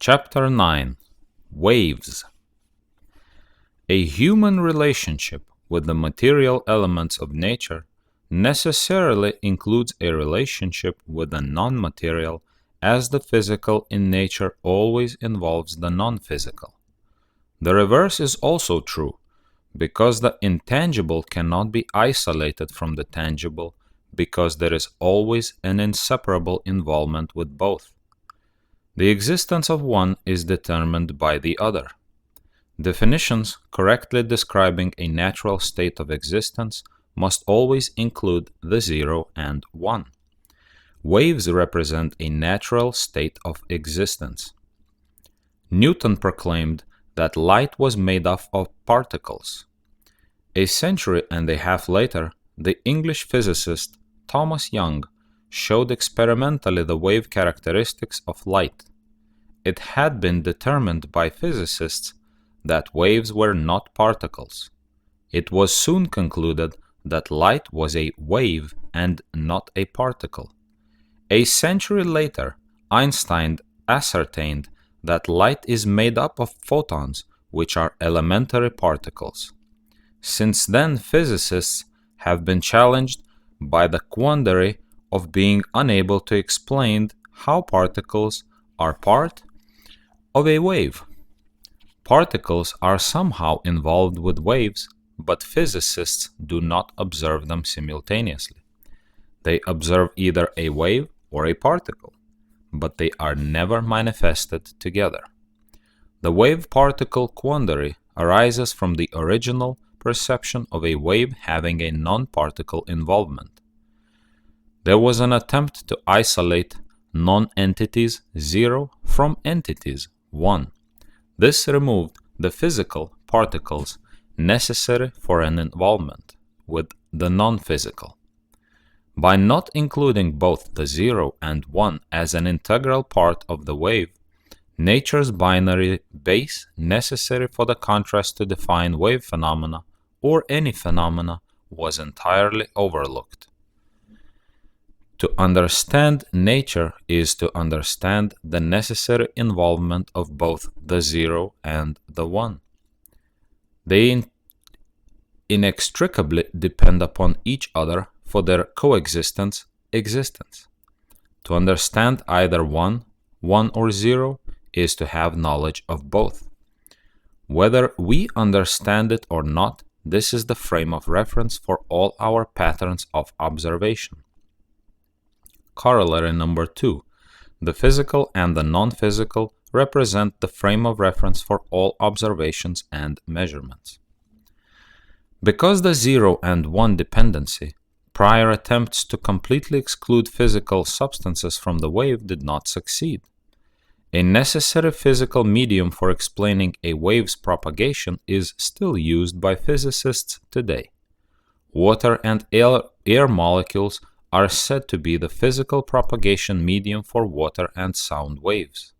Chapter 9 Waves. A human relationship with the material elements of nature necessarily includes a relationship with the non-material, as the physical in nature always involves the non-physical. The reverse is also true, because the intangible cannot be isolated from the tangible, because there is always an inseparable involvement with both. The existence of one is determined by the other. Definitions correctly describing a natural state of existence must always include the zero and one. Waves represent a natural state of existence. Newton proclaimed that light was made up of particles. A century and a half later, the English physicist Thomas Young showed experimentally the wave characteristics of light. It had been determined by physicists that waves were not particles. It was soon concluded that light was a wave and not a particle. A century later, Einstein ascertained that light is made up of photons, which are elementary particles. Since then, physicists have been challenged by the quandary of being unable to explain how particles are part of a wave. Particles are somehow involved with waves, but physicists do not observe them simultaneously. They observe either a wave or a particle, but they are never manifested together. The wave-particle quandary arises from the original perception of a wave having a non-particle involvement. There was an attempt to isolate non-entities 0 from entities 1. This removed the physical particles necessary for an involvement with the non-physical. By not including both the 0 and 1 as an integral part of the wave, nature's binary base necessary for the contrast to define wave phenomena or any phenomena was entirely overlooked. To understand nature is to understand the necessary involvement of both the 0 and the 1. They inextricably depend upon each other for their coexistence existence. To understand either 1 or 0 is to have knowledge of both. Whether we understand it or not, this is the frame of reference for all our patterns of observation. Corollary number 2. The physical and the non-physical represent the frame of reference for all observations and measurements. Because the 0 and 1 dependency, prior attempts to completely exclude physical substances from the wave did not succeed. A necessary physical medium for explaining a wave's propagation is still used by physicists today. Water and air molecules are said to be the physical propagation medium for water and sound waves.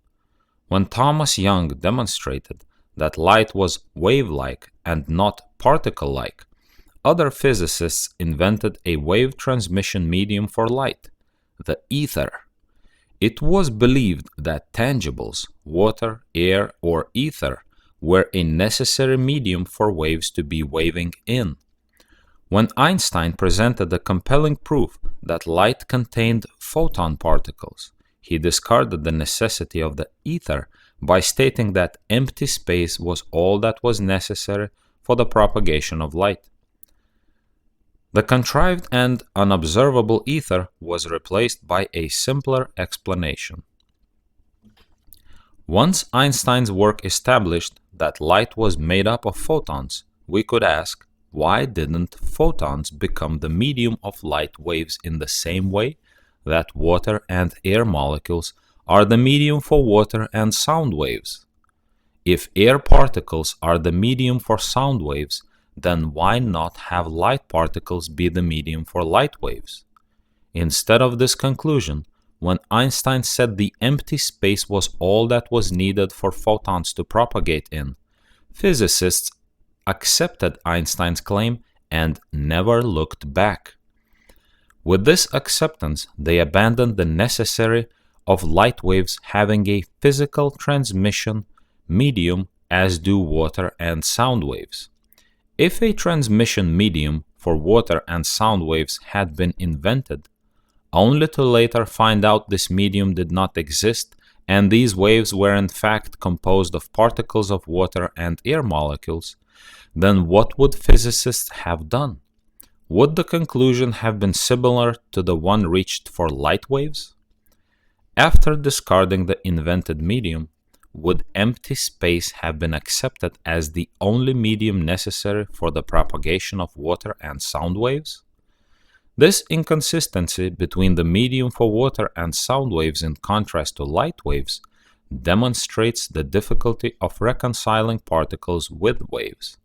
When Thomas Young demonstrated that light was wave-like and not particle-like, other physicists invented a wave transmission medium for light, the ether. It was believed that tangibles, water, air, or ether, were a necessary medium for waves to be waving in. When Einstein presented the compelling proof that light contained photon particles, he discarded the necessity of the ether by stating that empty space was all that was necessary for the propagation of light. The contrived and unobservable ether was replaced by a simpler explanation. Once Einstein's work established that light was made up of photons, we could ask, why didn't photons become the medium of light waves in the same way that water and air molecules are the medium for water and sound waves? If air particles are the medium for sound waves, then why not have light particles be the medium for light waves? Instead of this conclusion, when Einstein said the empty space was all that was needed for photons to propagate in, physicists accepted Einstein's claim and never looked back. With this acceptance, they abandoned the necessary of light waves having a physical transmission medium as do water and sound waves. If a transmission medium for water and sound waves had been invented, only to later find out this medium did not exist and these waves were in fact composed of particles of water and air molecules, then what would physicists have done? Would the conclusion have been similar to the one reached for light waves? After discarding the invented medium, would empty space have been accepted as the only medium necessary for the propagation of water and sound waves? This inconsistency between the medium for water and sound waves in contrast to light waves demonstrates the difficulty of reconciling particles with waves.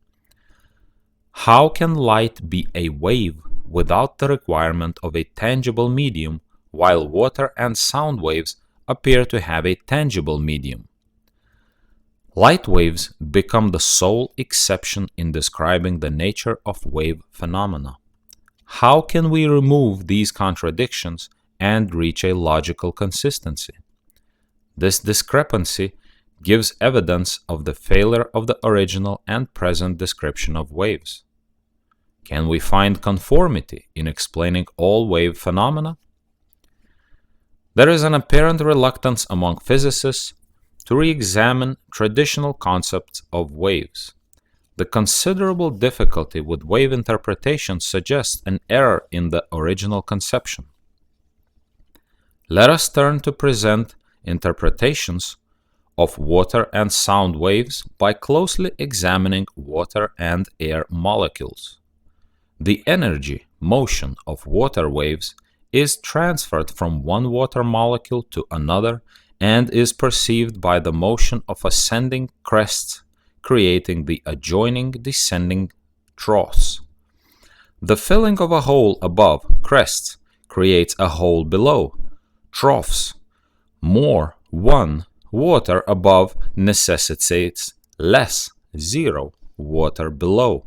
How can light be a wave without the requirement of a tangible medium, while water and sound waves appear to have a tangible medium? Light waves become the sole exception in describing the nature of wave phenomena. How can we remove these contradictions and reach a logical consistency? This discrepancy gives evidence of the failure of the original and present description of waves. Can we find conformity in explaining all wave phenomena? There is an apparent reluctance among physicists to re-examine traditional concepts of waves. The considerable difficulty with wave interpretation suggests an error in the original conception. Let us turn to present interpretations of water and sound waves by closely examining water and air molecules. The energy, motion of water waves is transferred from one water molecule to another and is perceived by the motion of ascending crests, creating the adjoining descending troughs. The filling of a hole above crests creates a hole below troughs. More water above necessitates less water below.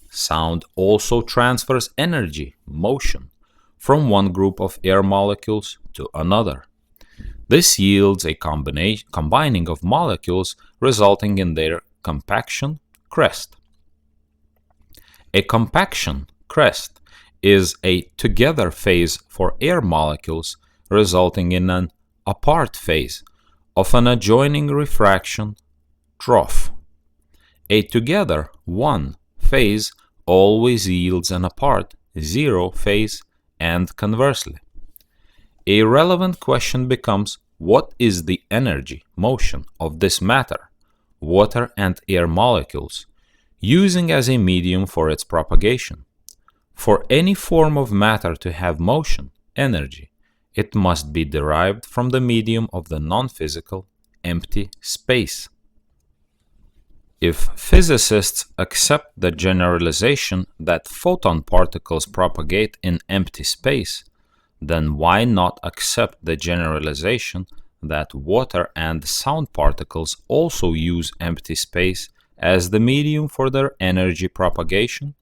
Sound also transfers energy, motion, from one group of air molecules to another. This yields a combining of molecules resulting in their compaction crest. A compaction crest is a together phase for air molecules resulting in an apart phase of an adjoining refraction trough. A together phase always yields an apart phase, and conversely. A relevant question becomes, what is the energy, motion of this matter, water and air molecules, using as a medium for its propagation? For any form of matter to have motion, energy, it must be derived from the medium of the non-physical, empty space. If physicists accept the generalization that photon particles propagate in empty space, then why not accept the generalization that water and sound particles also use empty space as the medium for their energy propagation?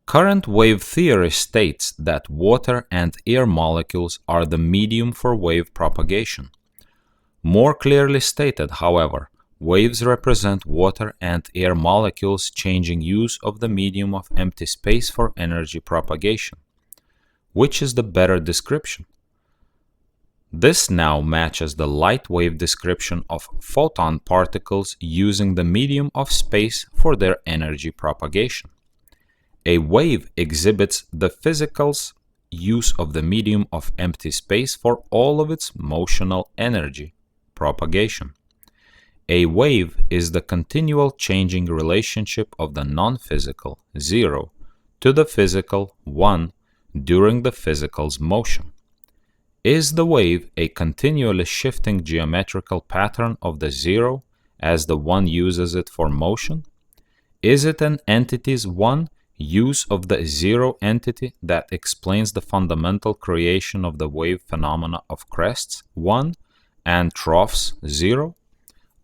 Current wave theory states that water and air molecules are the medium for wave propagation. More clearly stated, however, waves represent water and air molecules changing use of the medium of empty space for energy propagation. Which is the better description? This now matches the light wave description of photon particles using the medium of space for their energy propagation. A wave exhibits the physical's use of the medium of empty space for all of its motional energy propagation. A wave is the continual changing relationship of the non-physical 0 to the physical 1 during the physical's motion. Is the wave a continually shifting geometrical pattern of the 0 as the 1 uses it for motion? Is it an entity's 1 use of the 0 entity that explains the fundamental creation of the wave phenomena of crests 1 and troughs 0?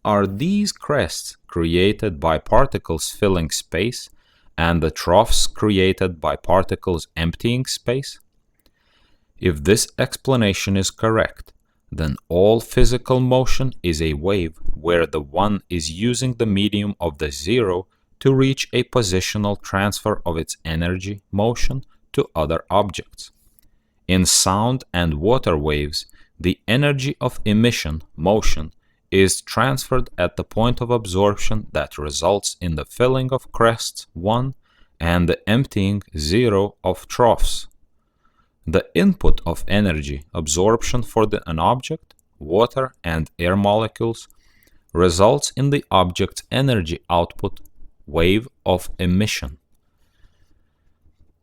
Are these crests created by particles filling space and the troughs created by particles emptying space? If this explanation is correct, then all physical motion is a wave where the one is using the medium of the zero to reach a positional transfer of its energy motion to other objects. In sound and water waves, the energy of emission motion is transferred at the point of absorption that results in the filling of crests 1 and the emptying 0 of troughs. The input of energy absorption for an object, water and air molecules, results in the object's energy output, wave of emission.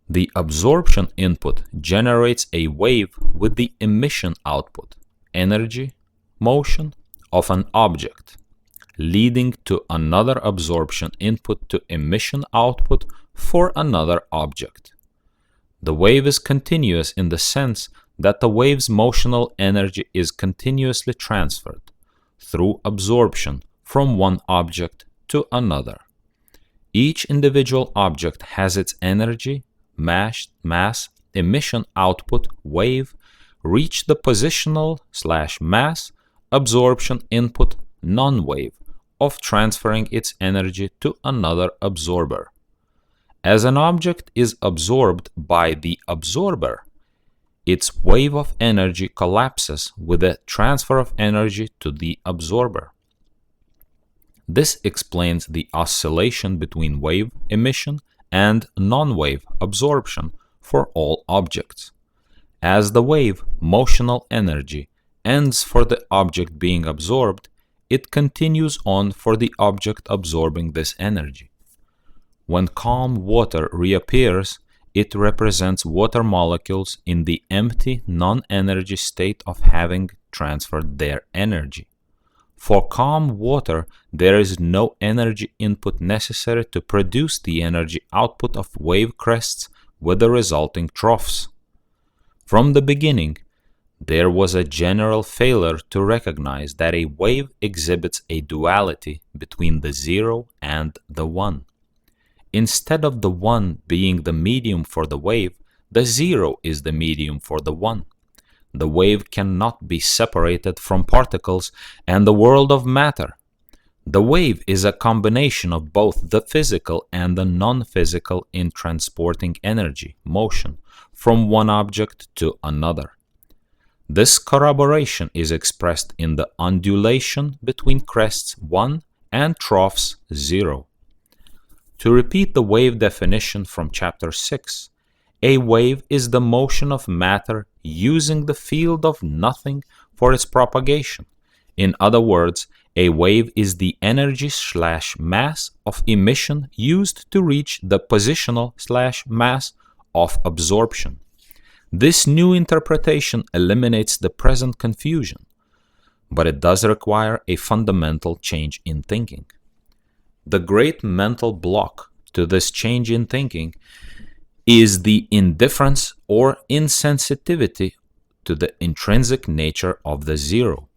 The absorption input generates a wave with the emission output, energy, motion, of an object, leading to another absorption input to emission output for another object. The wave is continuous in the sense that the wave's motional energy is continuously transferred through absorption from one object to another. Each individual object has its energy, mass, emission output, wave, reach the positional/mass, absorption input, non-wave, of transferring its energy to another absorber. As an object is absorbed by the absorber, its wave of energy collapses with the transfer of energy to the absorber. This explains the oscillation between wave emission and non-wave absorption for all objects. As the wave motional energy ends for the object being absorbed, it continues on for the object absorbing this energy. When calm water reappears, it represents water molecules in the empty, non-energy state of having transferred their energy. For calm water, there is no energy input necessary to produce the energy output of wave crests with the resulting troughs. From the beginning, there was a general failure to recognize that a wave exhibits a duality between the zero and the one. Instead of the one being the medium for the wave, the zero is the medium for the one. The wave cannot be separated from particles and the world of matter. The wave is a combination of both the physical and the non-physical in transporting energy, motion, from one object to another. This corroboration is expressed in the undulation between crests 1 and troughs 0. To repeat the wave definition from Chapter 6, a wave is the motion of matter using the field of nothing for its propagation. In other words, a wave is the energy/mass of emission used to reach the positional/mass of absorption. This new interpretation eliminates the present confusion, but it does require a fundamental change in thinking. The great mental block to this change in thinking is the indifference or insensitivity to the intrinsic nature of the zero.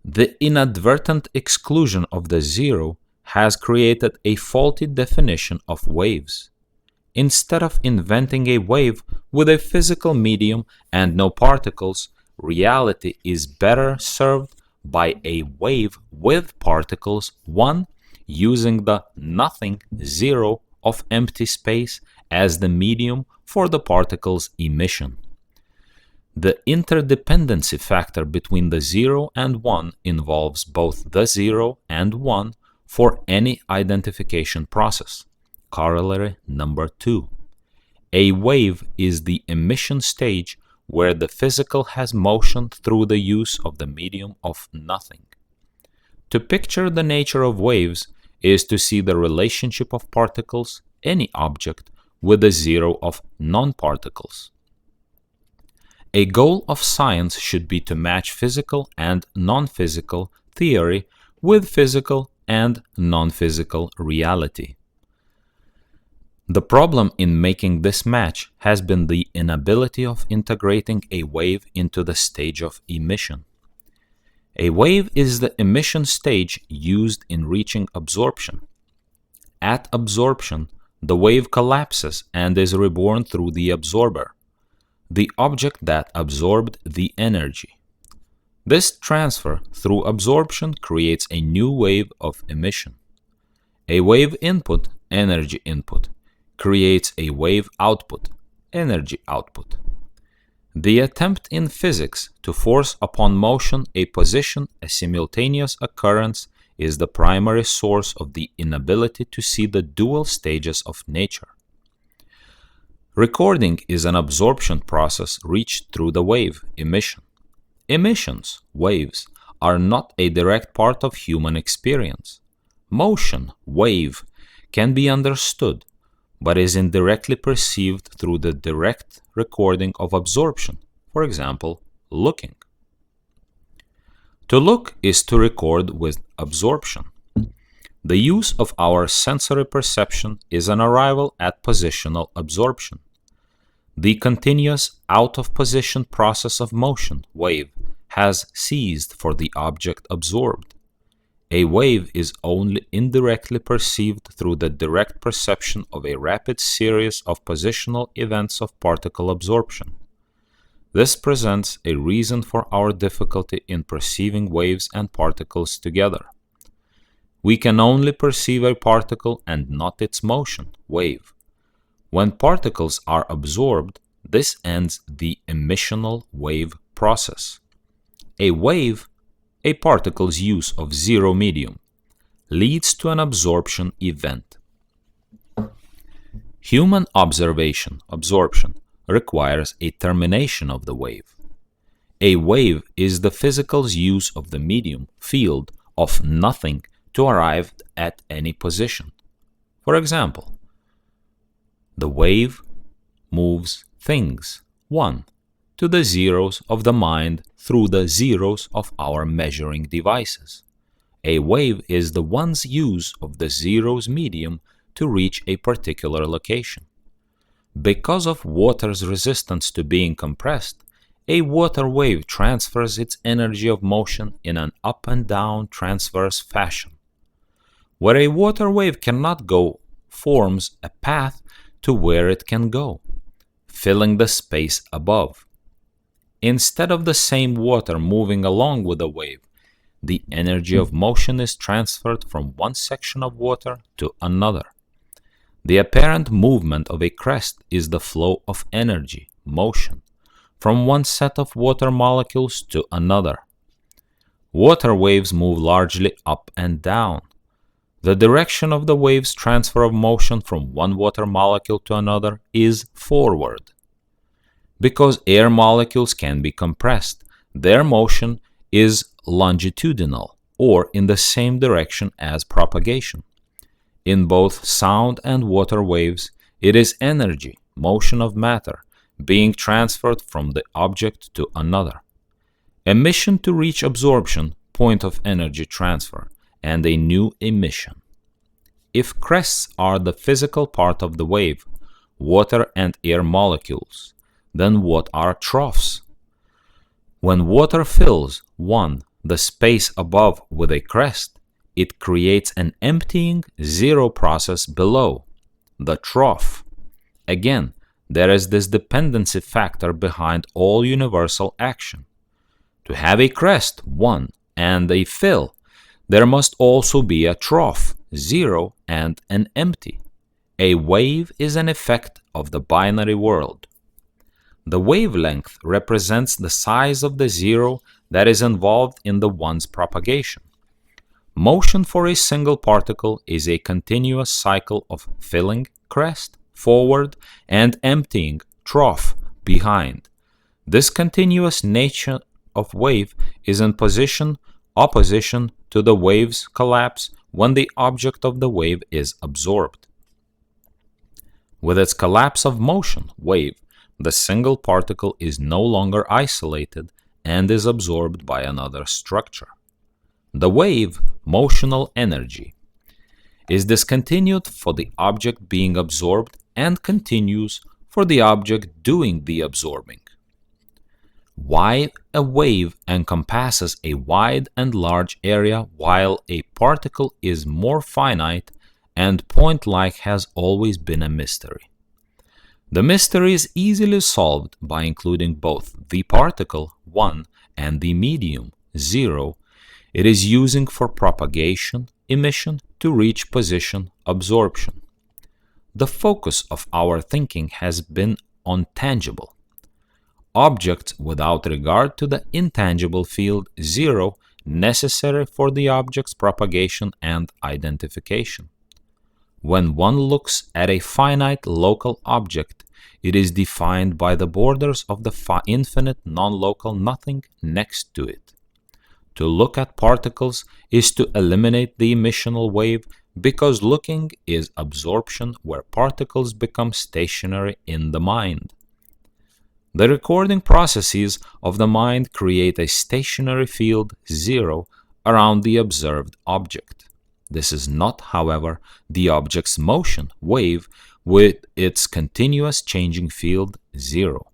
The inadvertent exclusion of the zero has created a faulty definition of waves. Instead of inventing a wave with a physical medium and no particles, reality is better served by a wave with particles, one, using the nothing, zero, of empty space as the medium for the particle's emission. The interdependency factor between the 0 and 1 involves both the 0 and 1 for any identification process. Corollary number 2. A wave is the emission stage where the physical has motion through the use of the medium of nothing. To picture the nature of waves is to see the relationship of particles, any object, with the zero of non-particles. A goal of science should be to match physical and non-physical theory with physical and non-physical reality. The problem in making this match has been the inability of integrating a wave into the stage of emission. A wave is the emission stage used in reaching absorption. At absorption, the wave collapses and is reborn through the absorber. the object that absorbed the energy. This transfer through absorption creates a new wave of emission. A wave input, energy input, creates a wave output, energy output. The attempt in physics to force upon motion a position, a simultaneous occurrence, is the primary source of the inability to see the dual stages of nature. Recording is an absorption process reached through the wave, emission. Emissions, waves, are not a direct part of human experience. Motion, wave, can be understood, but is indirectly perceived through the direct recording of absorption, for example, looking. To look is to record with absorption. The use of our sensory perception is an arrival at positional absorption. The continuous out-of-position process of motion, wave, has ceased for the object absorbed. A wave is only indirectly perceived through the direct perception of a rapid series of positional events of particle absorption. This presents a reason for our difficulty in perceiving waves and particles together. We can only perceive a particle and not its motion, wave. When particles are absorbed, this ends the emissional wave process. A wave, a particle's use of zero medium, leads to an absorption event. Human observation, absorption, requires a termination of the wave. A wave is the physical's use of the medium, field, of nothing to arrive at any position. For example, the wave moves things, one, to the zeros of the mind through the zeros of our measuring devices. A wave is the one's use of the zeros medium to reach a particular location. Because of water's resistance to being compressed, a water wave transfers its energy of motion in an up and down transverse fashion. Where a water wave cannot go, forms a path to where it can go, filling the space above. Instead of the same water moving along with the wave, the energy of motion is transferred from one section of water to another. The apparent movement of a crest is the flow of energy, motion, from one set of water molecules to another. Water waves move largely up and down. The direction of the wave's transfer of motion from one water molecule to another is forward. Because air molecules can be compressed, their motion is longitudinal, or in the same direction as propagation. In both sound and water waves, it is energy, motion of matter, being transferred from the object to another. Emission to reach absorption, point of energy transfer, and a new emission. If crests are the physical part of the wave, water and air molecules, then what are troughs? When water fills, one, the space above with a crest, it creates an emptying zero process below, the trough. Again, there is this dependency factor behind all universal action. To have a crest, one, and a fill, there must also be a trough, zero, and an empty. A wave is an effect of the binary world. The wavelength represents the size of the zero that is involved in the one's propagation. Motion for a single particle is a continuous cycle of filling, crest, forward, and emptying, trough, behind. This continuous nature of wave is in opposition to the wave's collapse when the object of the wave is absorbed. With its collapse of motion, wave, the single particle is no longer isolated and is absorbed by another structure. The wave, motional energy, is discontinued for the object being absorbed and continues for the object doing the absorbing. Why a wave encompasses a wide and large area while a particle is more finite and point-like has always been a mystery. The mystery is easily solved by including both the particle 1 and the medium 0 it is using for propagation, emission to reach position absorption. The focus of our thinking has been on tangible objects without regard to the intangible field 0 necessary for the object's propagation and identification. When one looks at a finite local object, it is defined by the borders of the infinite non-local nothing next to it. To look at particles is to eliminate the emissional wave because looking is absorption where particles become stationary in the mind. The recording processes of the mind create a stationary field 0 around the observed object. This is not, however, the object's motion wave with its continuous changing field 0.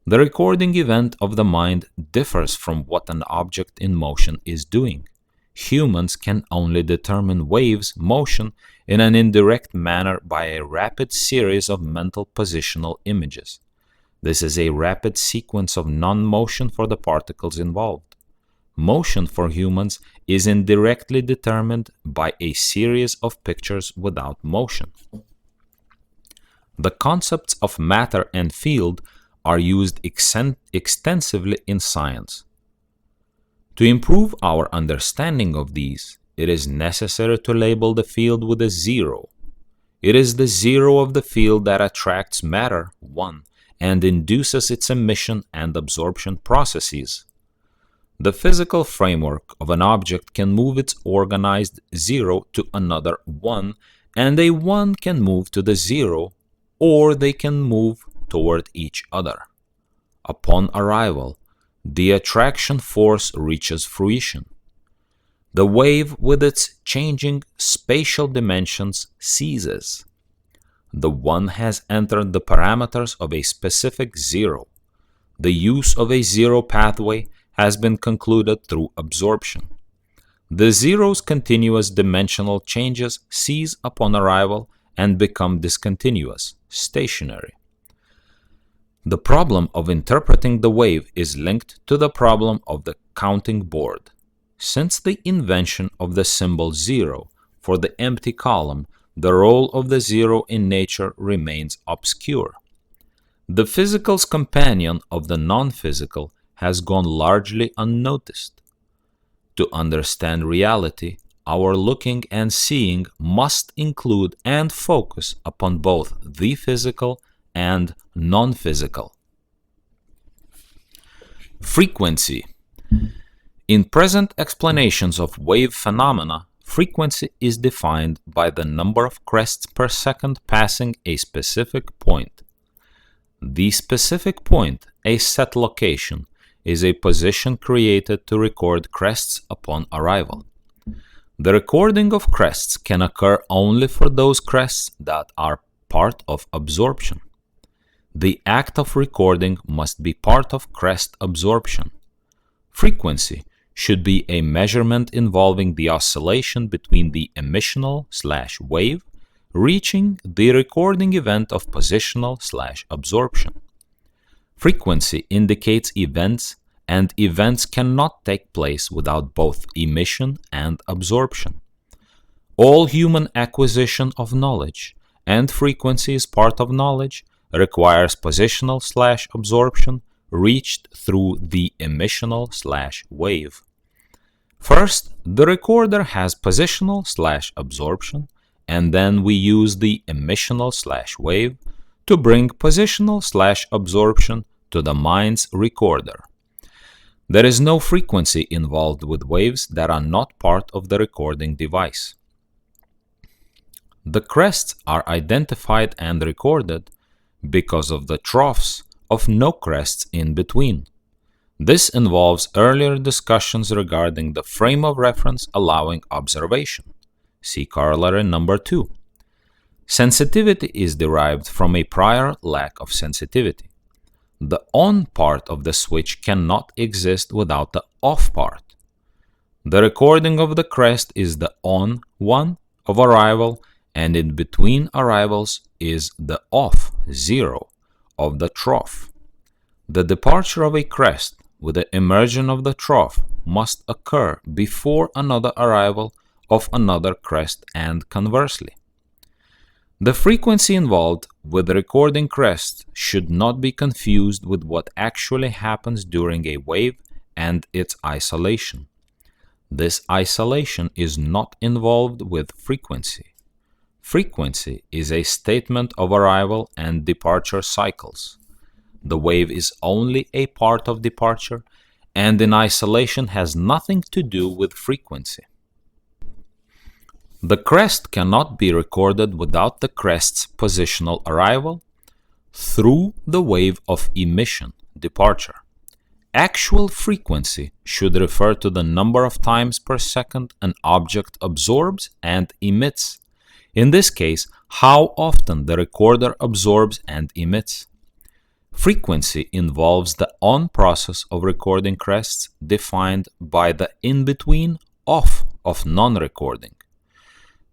The recording event of the mind differs from what an object in motion is doing. Humans can only determine waves' motion in an indirect manner by a rapid series of mental positional images. This is a rapid sequence of non-motion for the particles involved. Motion for humans is indirectly determined by a series of pictures without motion. The concepts of matter and field are used extensively in science. To improve our understanding of these, it is necessary to label the field with a 0. It is the 0 of the field that attracts matter, 1, and induces its emission and absorption processes. The physical framework of an object can move its organized 0 to another 1, and a 1 can move to the 0, or they can move toward each other. Upon arrival, the attraction force reaches fruition. The wave with its changing spatial dimensions ceases. The 1 has entered the parameters of a specific 0. The use of a 0 pathway has been concluded through absorption. The 0's continuous dimensional changes cease upon arrival and become discontinuous, stationary. The problem of interpreting the wave is linked to the problem of the counting board. Since the invention of the symbol 0 for the empty column, the role of the 0 in nature remains obscure. The physical's companion of the non-physical has gone largely unnoticed. To understand reality, our looking and seeing must include and focus upon both the physical and non-physical. Frequency. In present explanations of wave phenomena, frequency is defined by the number of crests per second passing a specific point. The specific point, a set location, is a position created to record crests upon arrival. The recording of crests can occur only for those crests that are part of absorption. The act of recording must be part of crest absorption. Frequency should be a measurement involving the oscillation between the emissional/wave reaching the recording event of positional/absorption. Frequency indicates events, and events cannot take place without both emission and absorption. All human acquisition of knowledge, and frequency is part of knowledge, requires positional/absorption reached through the emissional/wave. First, the recorder has positional/absorption, and then we use the emissional/wave to bring positional/absorption to the mind's recorder. There is no frequency involved with waves that are not part of the recording device. The crests are identified and recorded because of the troughs of no crests in between. This involves earlier discussions regarding the frame of reference allowing observation. See corollary number 2. Sensitivity is derived from a prior lack of sensitivity. The on part of the switch cannot exist without the off part. The recording of the crest is the on one of arrival, and in between arrivals is the off 0 of the trough. The departure of a crest with the immersion of the trough must occur before another arrival of another crest and conversely. The frequency involved with recording crests should not be confused with what actually happens during a wave and its isolation. This isolation is not involved with frequency. Frequency is a statement of arrival and departure cycles. The wave is only a part of departure, and in isolation has nothing to do with frequency. The crest cannot be recorded without the crest's positional arrival through the wave of emission, departure. Actual frequency should refer to the number of times per second an object absorbs and emits. In this case, how often the recorder absorbs and emits. Frequency involves the on process of recording crests defined by the in-between off of non-recording.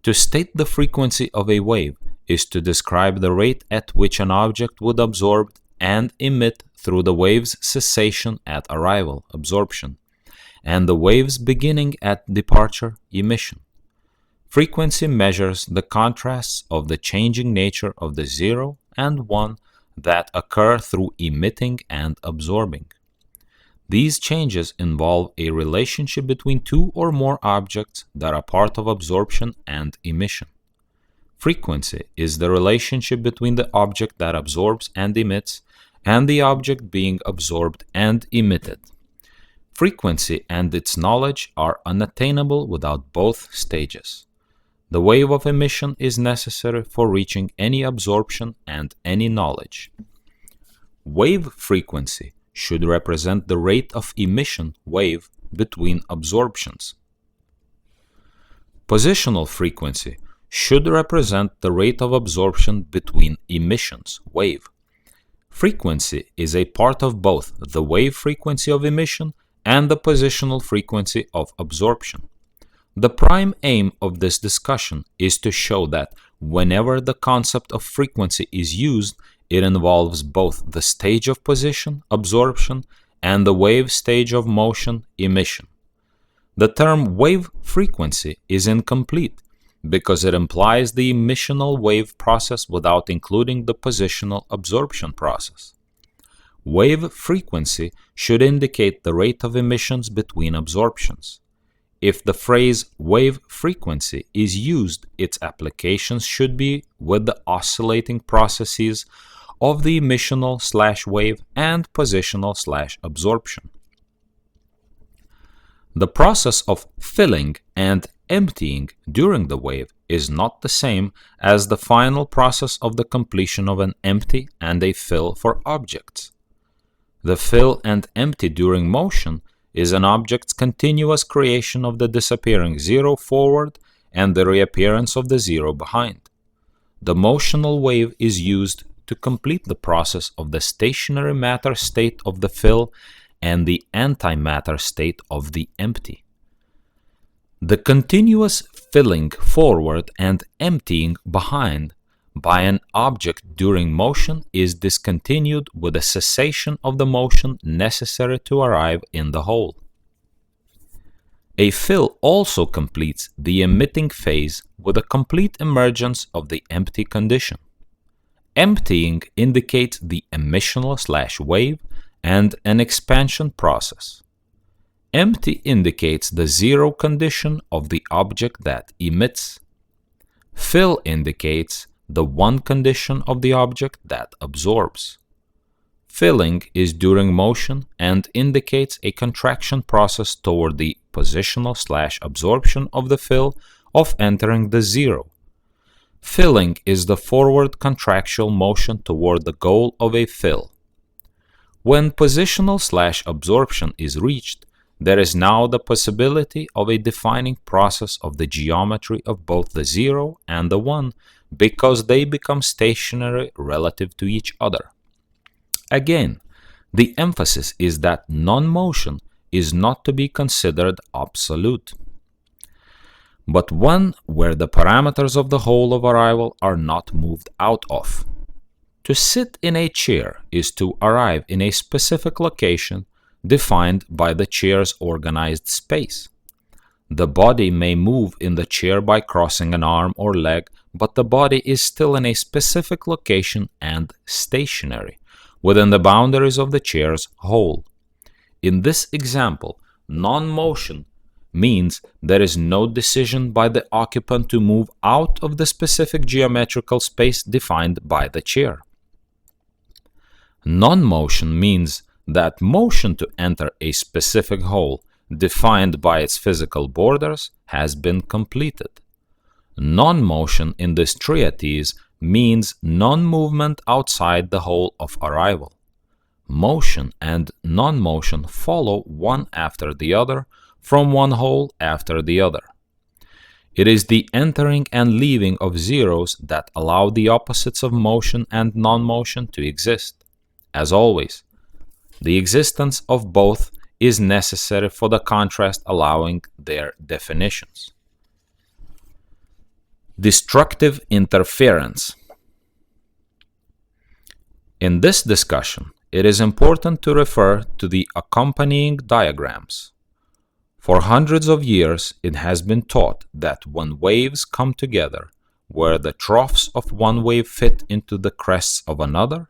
To state the frequency of a wave is to describe the rate at which an object would absorb and emit through the wave's cessation at arrival, absorption, and the wave's beginning at departure, emission. Frequency measures the contrasts of the changing nature of the 0 and 1 that occur through emitting and absorbing. These changes involve a relationship between two or more objects that are part of absorption and emission. Frequency is the relationship between the object that absorbs and emits and the object being absorbed and emitted. Frequency and its knowledge are unattainable without both stages. The wave of emission is necessary for reaching any absorption and any knowledge. Wave frequency should represent the rate of emission wave between absorptions. Positional frequency should represent the rate of absorption between emissions wave. Frequency is a part of both the wave frequency of emission and the positional frequency of absorption. The prime aim of this discussion is to show that whenever the concept of frequency is used, it involves both the stage of position, absorption, and the wave stage of motion, emission. The term wave frequency is incomplete because it implies the emissional wave process without including the positional absorption process. Wave frequency should indicate the rate of emissions between absorptions. If the phrase wave frequency is used, its applications should be with the oscillating processes of the emissional/wave and positional/absorption. The process of filling and emptying during the wave is not the same as the final process of the completion of an empty and a fill for objects. The fill and empty during motion is an object's continuous creation of the disappearing 0 forward and the reappearance of the 0 behind. The motional wave is used to complete the process of the stationary matter state of the fill and the antimatter state of the empty. The continuous filling forward and emptying behind by an object during motion is discontinued with a cessation of the motion necessary to arrive in the whole. A fill also completes the emitting phase with a complete emergence of the empty condition. Emptying indicates the emissional/wave and an expansion process. Empty indicates the 0 condition of the object that emits. Fill indicates the 1 condition of the object that absorbs. Filling is during motion and indicates a contraction process toward the positional/absorption of the fill of entering the 0. Filling is the forward contractual motion toward the goal of a fill. When positional/absorption is reached, there is now the possibility of a defining process of the geometry of both the 0 and the 1 because they become stationary relative to each other. Again, the emphasis is that non-motion is not to be considered absolute, but one where the parameters of the whole of arrival are not moved out of. To sit in a chair is to arrive in a specific location defined by the chair's organized space. The body may move in the chair by crossing an arm or leg, but the body is still in a specific location and stationary within the boundaries of the chair's hole. In this example, non-motion means there is no decision by the occupant to move out of the specific geometrical space defined by the chair. Non-motion means that motion to enter a specific hole defined by its physical borders has been completed. Non-motion in this treatise means non-movement outside the hole of arrival. Motion and non-motion follow one after the other from one hole after the other. It is the entering and leaving of zeros that allow the opposites of motion and non-motion to exist. As always, the existence of both is necessary for the contrast allowing their definitions. Destructive interference. In this discussion, it is important to refer to the accompanying diagrams. For hundreds of years, it has been taught that when waves come together, where the troughs of one wave fit into the crests of another,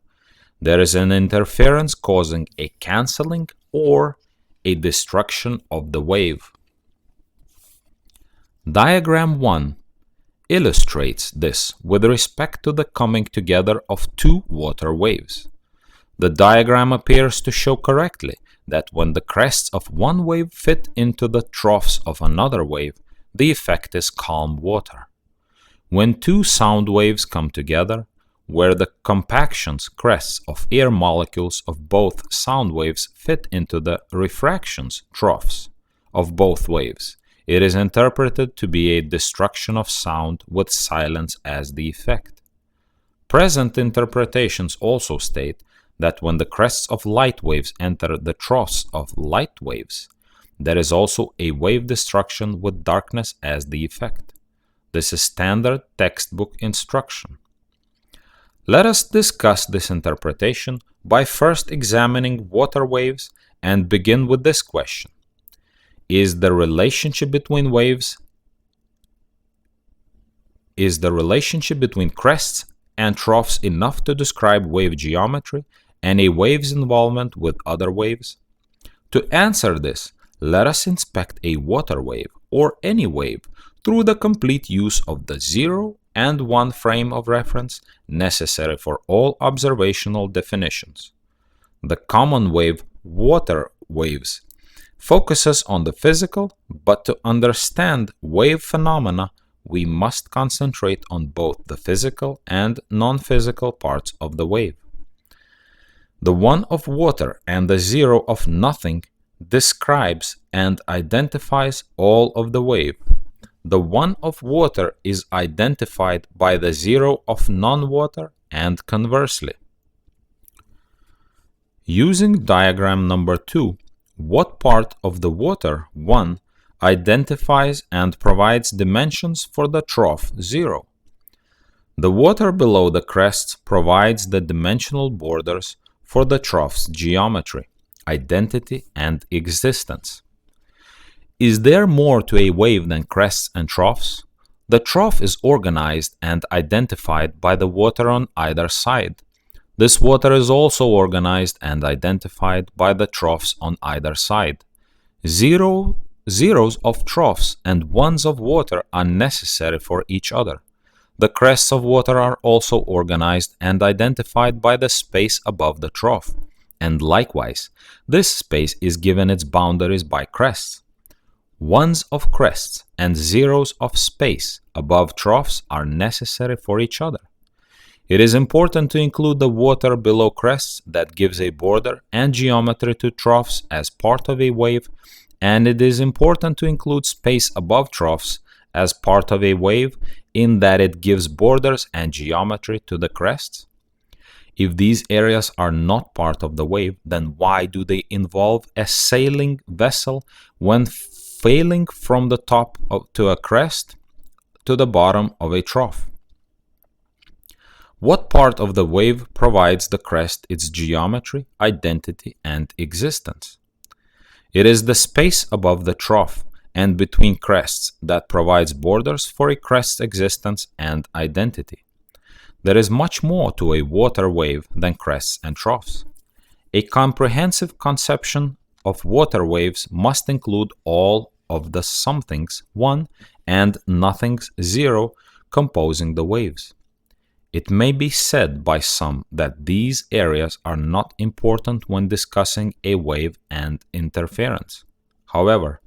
there is an interference causing a cancelling or a destruction of the wave. Diagram 1 illustrates this with respect to the coming together of two water waves. The diagram appears to show correctly that when the crests of one wave fit into the troughs of another wave, the effect is calm water. When two sound waves come together, where the compactions crests of air molecules of both sound waves fit into the refractions troughs of both waves, it is interpreted to be a destruction of sound with silence as the effect. Present interpretations also state that when the crests of light waves enter the troughs of light waves, there is also a wave destruction with darkness as the effect. This is standard textbook instruction. Let us discuss this interpretation by first examining water waves and begin with this question. Is the relationship between crests and troughs enough to describe wave geometry and a wave's involvement with other waves? To answer this, let us inspect a water wave or any wave through the complete use of the 0 and 1 frame of reference necessary for all observational definitions. The common wave, water waves, focuses on the physical, but to understand wave phenomena, we must concentrate on both the physical and non-physical parts of the wave. The 1 of water and the 0 of nothing describes and identifies all of the wave. The 1 of water is identified by the 0 of non-water and conversely. Using diagram number 2, what part of the water 1 identifies and provides dimensions for the trough 0? The water below the crests provides the dimensional borders for the trough's geometry, identity, and existence. Is there more to a wave than crests and troughs? The trough is organized and identified by the water on either side. This water is also organized and identified by the troughs on either side. Zeros of troughs and 1s of water are necessary for each other. The crests of water are also organized and identified by the space above the trough, and likewise, this space is given its boundaries by crests. 1s of crests and 0s of space above troughs are necessary for each other. It is important to include the water below crests that gives a border and geometry to troughs as part of a wave, and it is important to include space above troughs as part of a wave in that it gives borders and geometry to the crests. If these areas are not part of the wave, then why do they involve a sailing vessel when failing from the top to a crest to the bottom of a trough? What part of the wave provides the crest its geometry, identity, and existence? It is the space above the trough and between crests that provides borders for a crest's existence and identity. There is much more to a water wave than crests and troughs. A comprehensive conception of water waves must include all of the somethings 1 and nothings 0 composing the waves. It may be said by some that these areas are not important when discussing a wave and interference. However,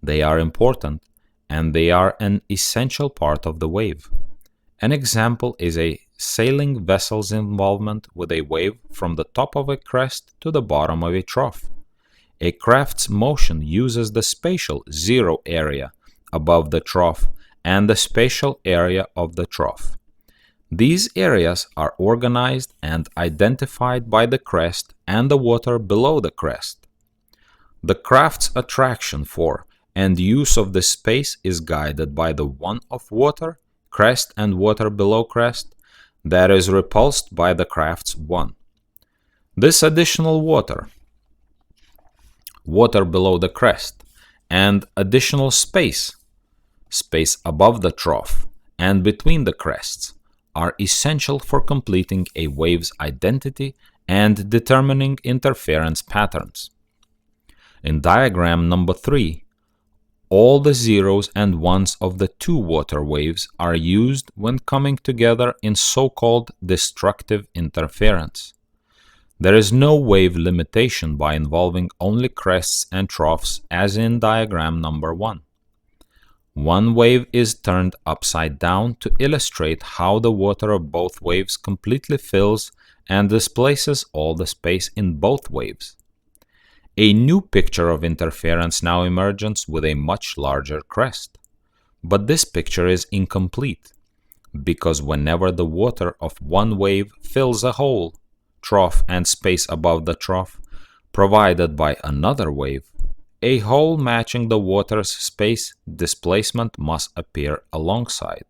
they are important, and they are an essential part of the wave. An example is a sailing vessel's involvement with a wave from the top of a crest to the bottom of a trough. A craft's motion uses the spatial 0 area above the trough and the spatial area of the trough. These areas are organized and identified by the crest and the water below the crest. The craft's attraction for and use of this space is guided by the one of water, crest and water below crest, that is repulsed by the craft's one. This additional water below the crest, and additional space above the trough and between the crests, are essential for completing a wave's identity and determining interference patterns. In diagram number 3, all the zeros and ones of the two water waves are used when coming together in so-called destructive interference. There is no wave limitation by involving only crests and troughs as in diagram number 1. One wave is turned upside down to illustrate how the water of both waves completely fills and displaces all the space in both waves. A new picture of interference now emerges with a much larger crest. But this picture is incomplete, because whenever the water of one wave fills a hole, trough and space above the trough, provided by another wave, a hole matching the water's space displacement must appear alongside.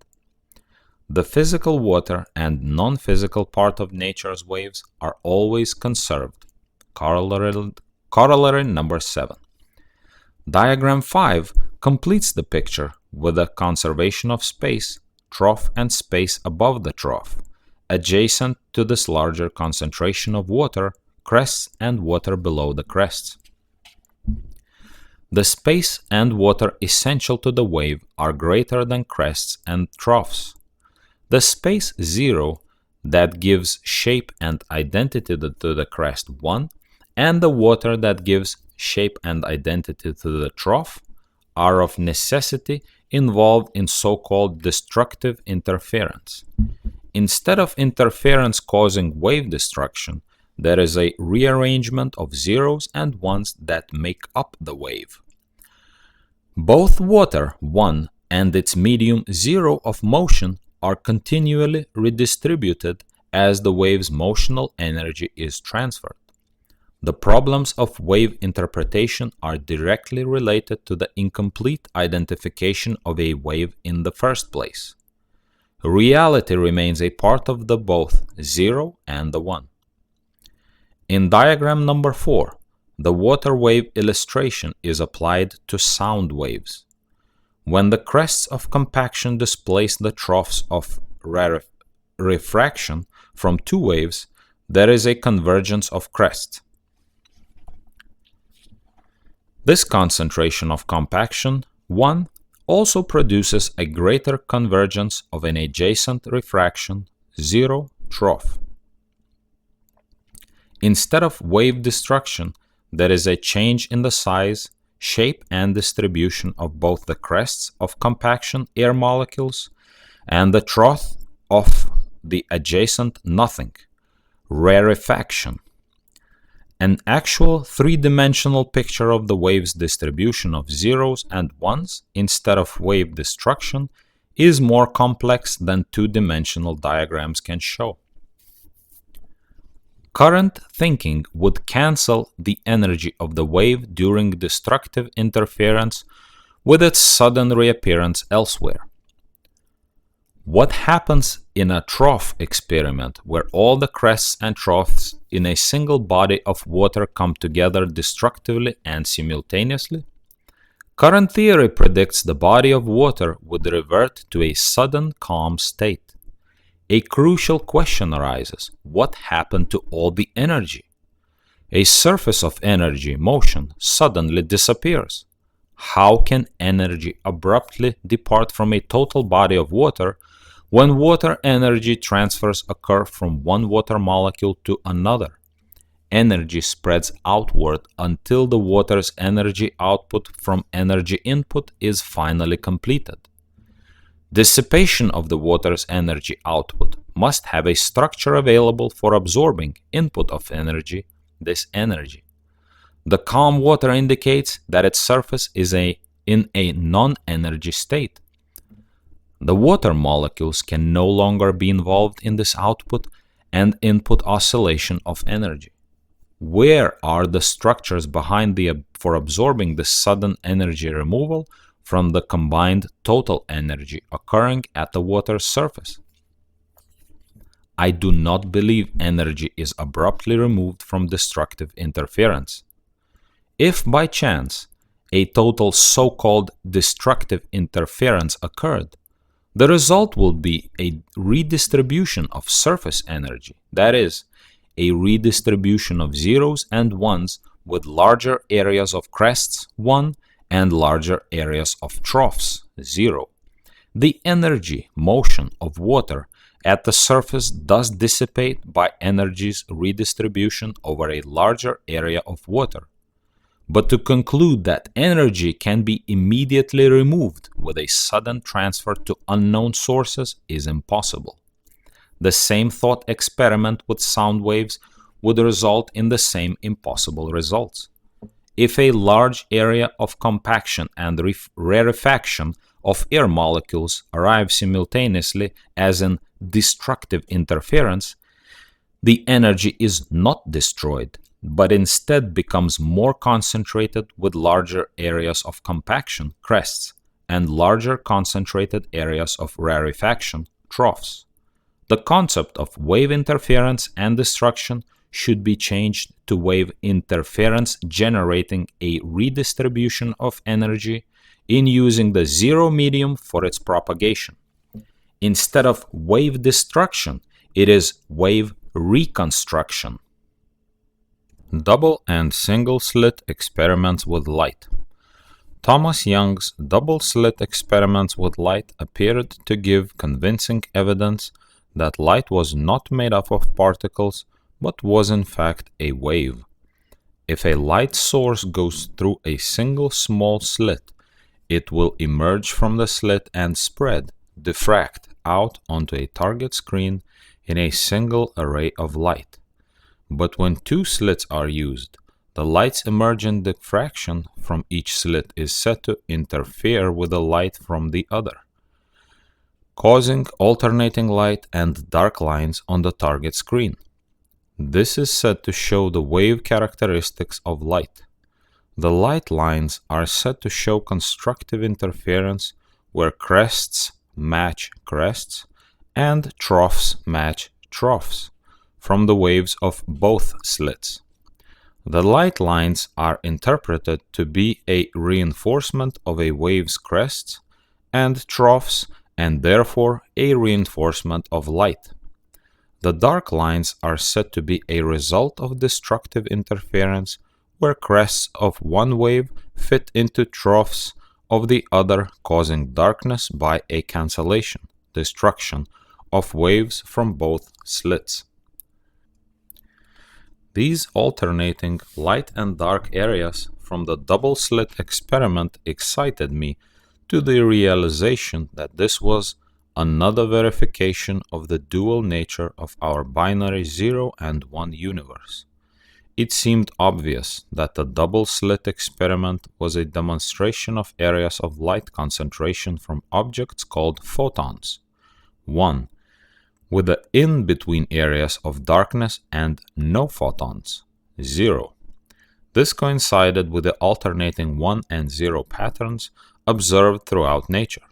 The physical water and non-physical part of nature's waves are always conserved. Corollary number 7. Diagram 5 completes the picture with a conservation of space, trough and space above the trough, adjacent to this larger concentration of water, crests and water below the crests. The space and water essential to the wave are greater than crests and troughs. The space 0 that gives shape and identity to the crest 1 and the water that gives shape and identity to the trough are of necessity involved in so-called destructive interference. Instead of interference causing wave destruction, there is a rearrangement of zeros and ones that make up the wave. Both water 1 and its medium 0 of motion are continually redistributed as the wave's motional energy is transferred. The problems of wave interpretation are directly related to the incomplete identification of a wave in the first place. Reality remains a part of the both 0 and the 1. In diagram number 4, the water wave illustration is applied to sound waves. When the crests of compaction displace the troughs of refraction from two waves, there is a convergence of crests. This concentration of compaction, 1, also produces a greater convergence of an adjacent refraction, 0, trough. Instead of wave destruction, there is a change in the size, shape, and distribution of both the crests of compaction air molecules and the trough of the adjacent nothing, rarefaction. An actual three-dimensional picture of the wave's distribution of zeros and ones instead of wave destruction is more complex than two-dimensional diagrams can show. Current thinking would cancel the energy of the wave during destructive interference with its sudden reappearance elsewhere. What happens in a trough experiment where all the crests and troughs in a single body of water come together destructively and simultaneously? Current theory predicts the body of water would revert to a sudden calm state. A crucial question arises: what happened to all the energy? A surface of energy motion suddenly disappears. How can energy abruptly depart from a total body of water when water energy transfers occur from one water molecule to another? Energy spreads outward until the water's energy output from energy input is finally completed. Dissipation of the water's energy output must have a structure available for absorbing input of energy, this energy. The calm water indicates that its surface is in a non-energy state. The water molecules can no longer be involved in this output and input oscillation of energy. Where are the structures behind for absorbing the sudden energy removal from the combined total energy occurring at the water's surface? I do not believe energy is abruptly removed from destructive interference. If by chance a total so-called destructive interference occurred, the result will be a redistribution of surface energy, that is, a redistribution of zeros and ones with larger areas of crests 1 and larger areas of troughs 0. The energy motion of water at the surface does dissipate by energy's redistribution over a larger area of water. But to conclude that energy can be immediately removed with a sudden transfer to unknown sources is impossible. The same thought experiment with sound waves would result in the same impossible results. If a large area of compaction and rarefaction of air molecules arrive simultaneously as in destructive interference, the energy is not destroyed, but instead becomes more concentrated with larger areas of compaction, crests, and larger concentrated areas of rarefaction, troughs. The concept of wave interference and destruction should be changed to wave interference generating a redistribution of energy in using the zero medium for its propagation. Instead of wave destruction, it is wave reconstruction. Double and single slit experiments with light. Thomas Young's double slit experiments with light appeared to give convincing evidence that light was not made up of particles but was in fact a wave. If a light source goes through a single small slit, it will emerge from the slit and spread, diffract out onto a target screen in a single array of light. But when two slits are used, the light's emergent diffraction from each slit is said to interfere with the light from the other, causing alternating light and dark lines on the target screen. This is said to show the wave characteristics of light. The light lines are said to show constructive interference where crests match crests and troughs match troughs from the waves of both slits. The light lines are interpreted to be a reinforcement of a wave's crests and troughs and therefore a reinforcement of light. The dark lines are said to be a result of destructive interference where crests of one wave fit into troughs of the other, causing darkness by a cancellation, destruction of waves from both slits. These alternating light and dark areas from the double slit experiment excited me to the realization that this was another verification of the dual nature of our binary 0 and 1 universe. It seemed obvious that the double slit experiment was a demonstration of areas of light concentration from objects called photons, 1, with the in-between areas of darkness and no photons, 0. This coincided with the alternating 1 and 0 patterns observed throughout nature.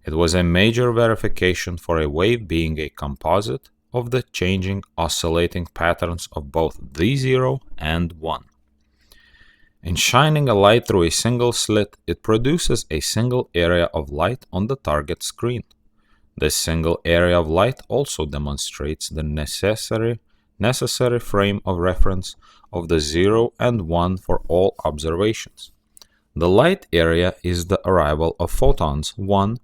It was a major verification for a wave being a composite of the changing oscillating patterns of both d0 and 1. In shining a light through a single slit, it produces a single area of light on the target screen. This single area of light also demonstrates the necessary frame of reference of the 0 and 1 for all observations. The light area is the arrival of photons 1,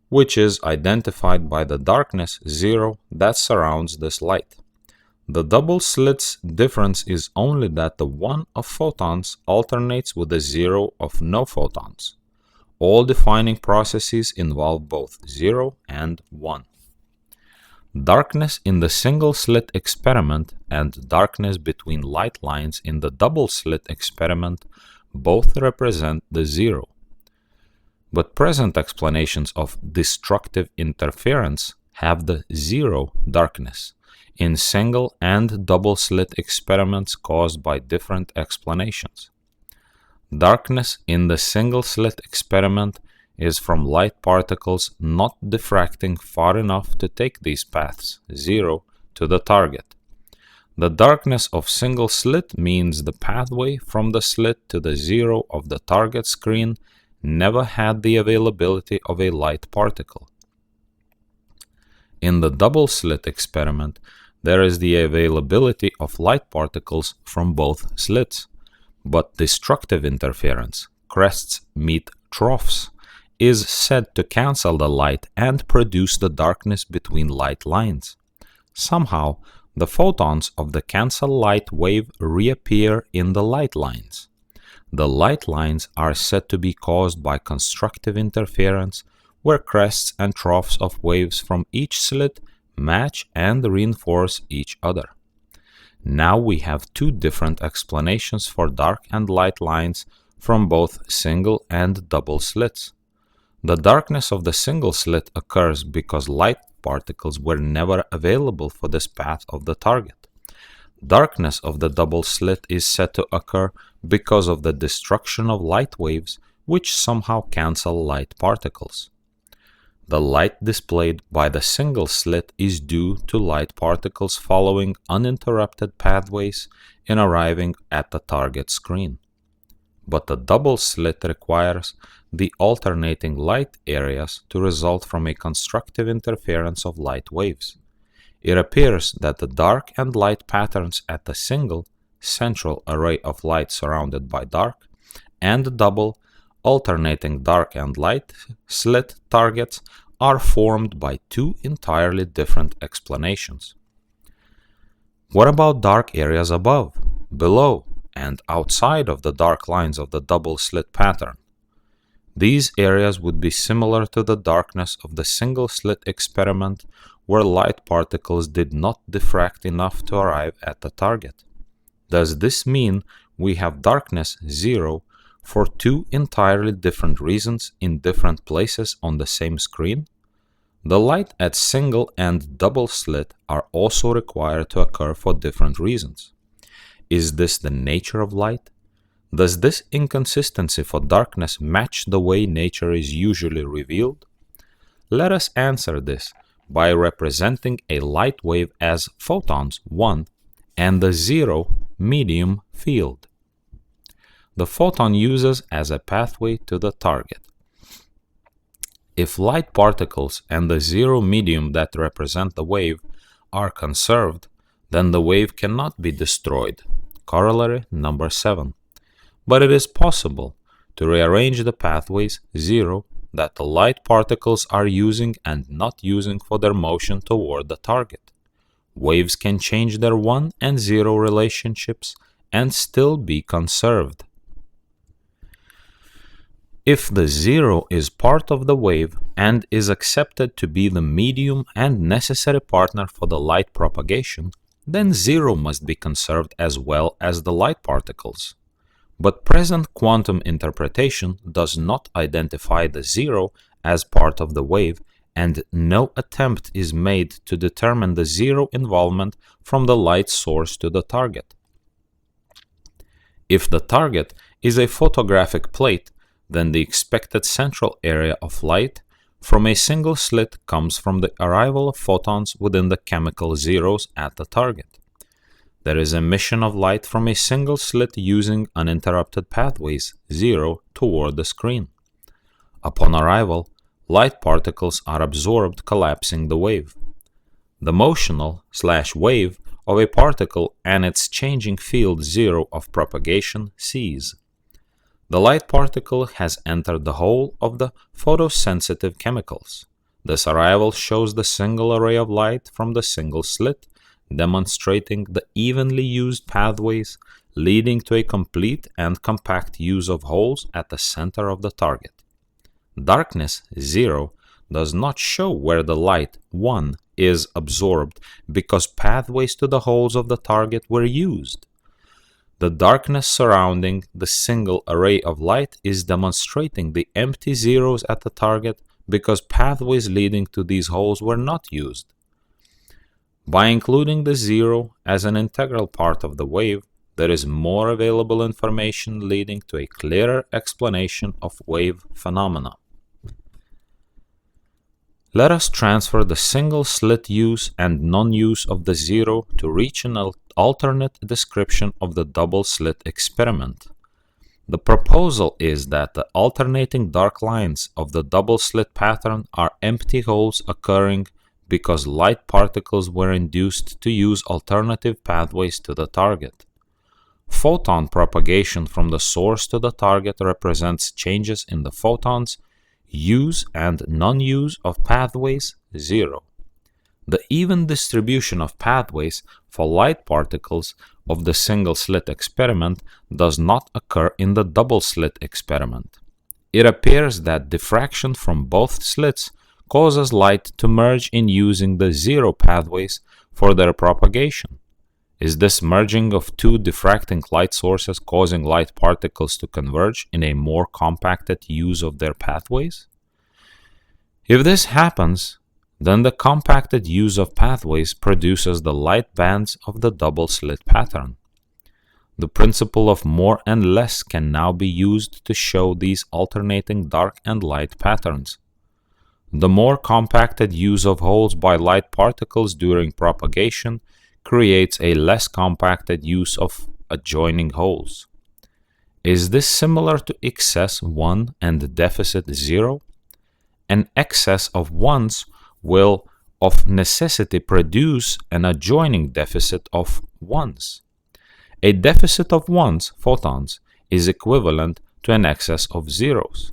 which is identified by the darkness 0 that surrounds this light. The double slit's difference is only that the 1 of photons alternates with the 0 of no photons. All defining processes involve both 0 and 1. Darkness in the single slit experiment and darkness between light lines in the double slit experiment both represent the 0. But present explanations of destructive interference have the 0 darkness in single and double slit experiments caused by different explanations. Darkness in the single slit experiment is from light particles not diffracting far enough to take these paths, 0, to the target. The darkness of single slit means the pathway from the slit to the 0 of the target screen never had the availability of a light particle. In the double slit experiment, there is the availability of light particles from both slits, but destructive interference, crests meet troughs, is said to cancel the light and produce the darkness between light lines. Somehow, the photons of the cancel light wave reappear in the light lines. The light lines are said to be caused by constructive interference, where crests and troughs of waves from each slit match and reinforce each other. Now we have two different explanations for dark and light lines from both single and double slits. The darkness of the single slit occurs because light particles were never available for this path of the target. Darkness of the double slit is said to occur because of the destruction of light waves, which somehow cancel light particles. The light displayed by the single slit is due to light particles following uninterrupted pathways in arriving at the target screen. But the double slit requires the alternating light areas to result from a constructive interference of light waves. It appears that the dark and light patterns at the single, central array of light surrounded by dark, and the double, alternating dark and light slit targets are formed by two entirely different explanations. What about dark areas above, below, and outside of the dark lines of the double slit pattern? These areas would be similar to the darkness of the single slit experiment, where light particles did not diffract enough to arrive at the target. Does this mean we have darkness 0 for two entirely different reasons in different places on the same screen? The light at single and double slit are also required to occur for different reasons. Is this the nature of light? Does this inconsistency for darkness match the way nature is usually revealed? Let us answer this by representing a light wave as photons 1 and the 0 medium field. The photon uses as a pathway to the target. If light particles and the 0 medium that represent the wave are conserved, then the wave cannot be destroyed. Corollary number 7. But it is possible to rearrange the pathways 0 that the light particles are using and not using for their motion toward the target. Waves can change their 1 and 0 relationships and still be conserved. If the 0 is part of the wave and is accepted to be the medium and necessary partner for the light propagation, then 0 must be conserved as well as the light particles. But present quantum interpretation does not identify the 0 as part of the wave, and no attempt is made to determine the 0 involvement from the light source to the target. If the target is a photographic plate, then the expected central area of light from a single slit comes from the arrival of photons within the chemical zeros at the target. There is emission of light from a single slit using uninterrupted pathways, 0, toward the screen. Upon arrival, light particles are absorbed, collapsing the wave. The motional/wave of a particle and its changing field 0 of propagation cease. The light particle has entered the hole of the photosensitive chemicals. This arrival shows the single array of light from the single slit, demonstrating the evenly used pathways leading to a complete and compact use of holes at the center of the target. Darkness 0 does not show where the light 1 is absorbed because pathways to the holes of the target were used. The darkness surrounding the single array of light is demonstrating the empty zeros at the target because pathways leading to these holes were not used. By including the 0 as an integral part of the wave, there is more available information leading to a clearer explanation of wave phenomena. Let us transfer the single slit use and non-use of the 0 to reach an alternate description of the double slit experiment. The proposal is that the alternating dark lines of the double slit pattern are empty holes occurring because light particles were induced to use alternative pathways to the target. Photon propagation from the source to the target represents changes in the photons, use and non-use of pathways 0. The even distribution of pathways for light particles of the single slit experiment does not occur in the double slit experiment. It appears that diffraction from both slits causes light to merge in using the 0 pathways for their propagation. Is this merging of two diffracting light sources causing light particles to converge in a more compacted use of their pathways? If this happens, then the compacted use of pathways produces the light bands of the double slit pattern. The principle of more and less can now be used to show these alternating dark and light patterns. The more compacted use of holes by light particles during propagation creates a less compacted use of adjoining holes. Is this similar to excess 1 and deficit 0? An excess of 1s will of necessity produce an adjoining deficit of 1s. A deficit of 1s, photons, is equivalent to an excess of 0s.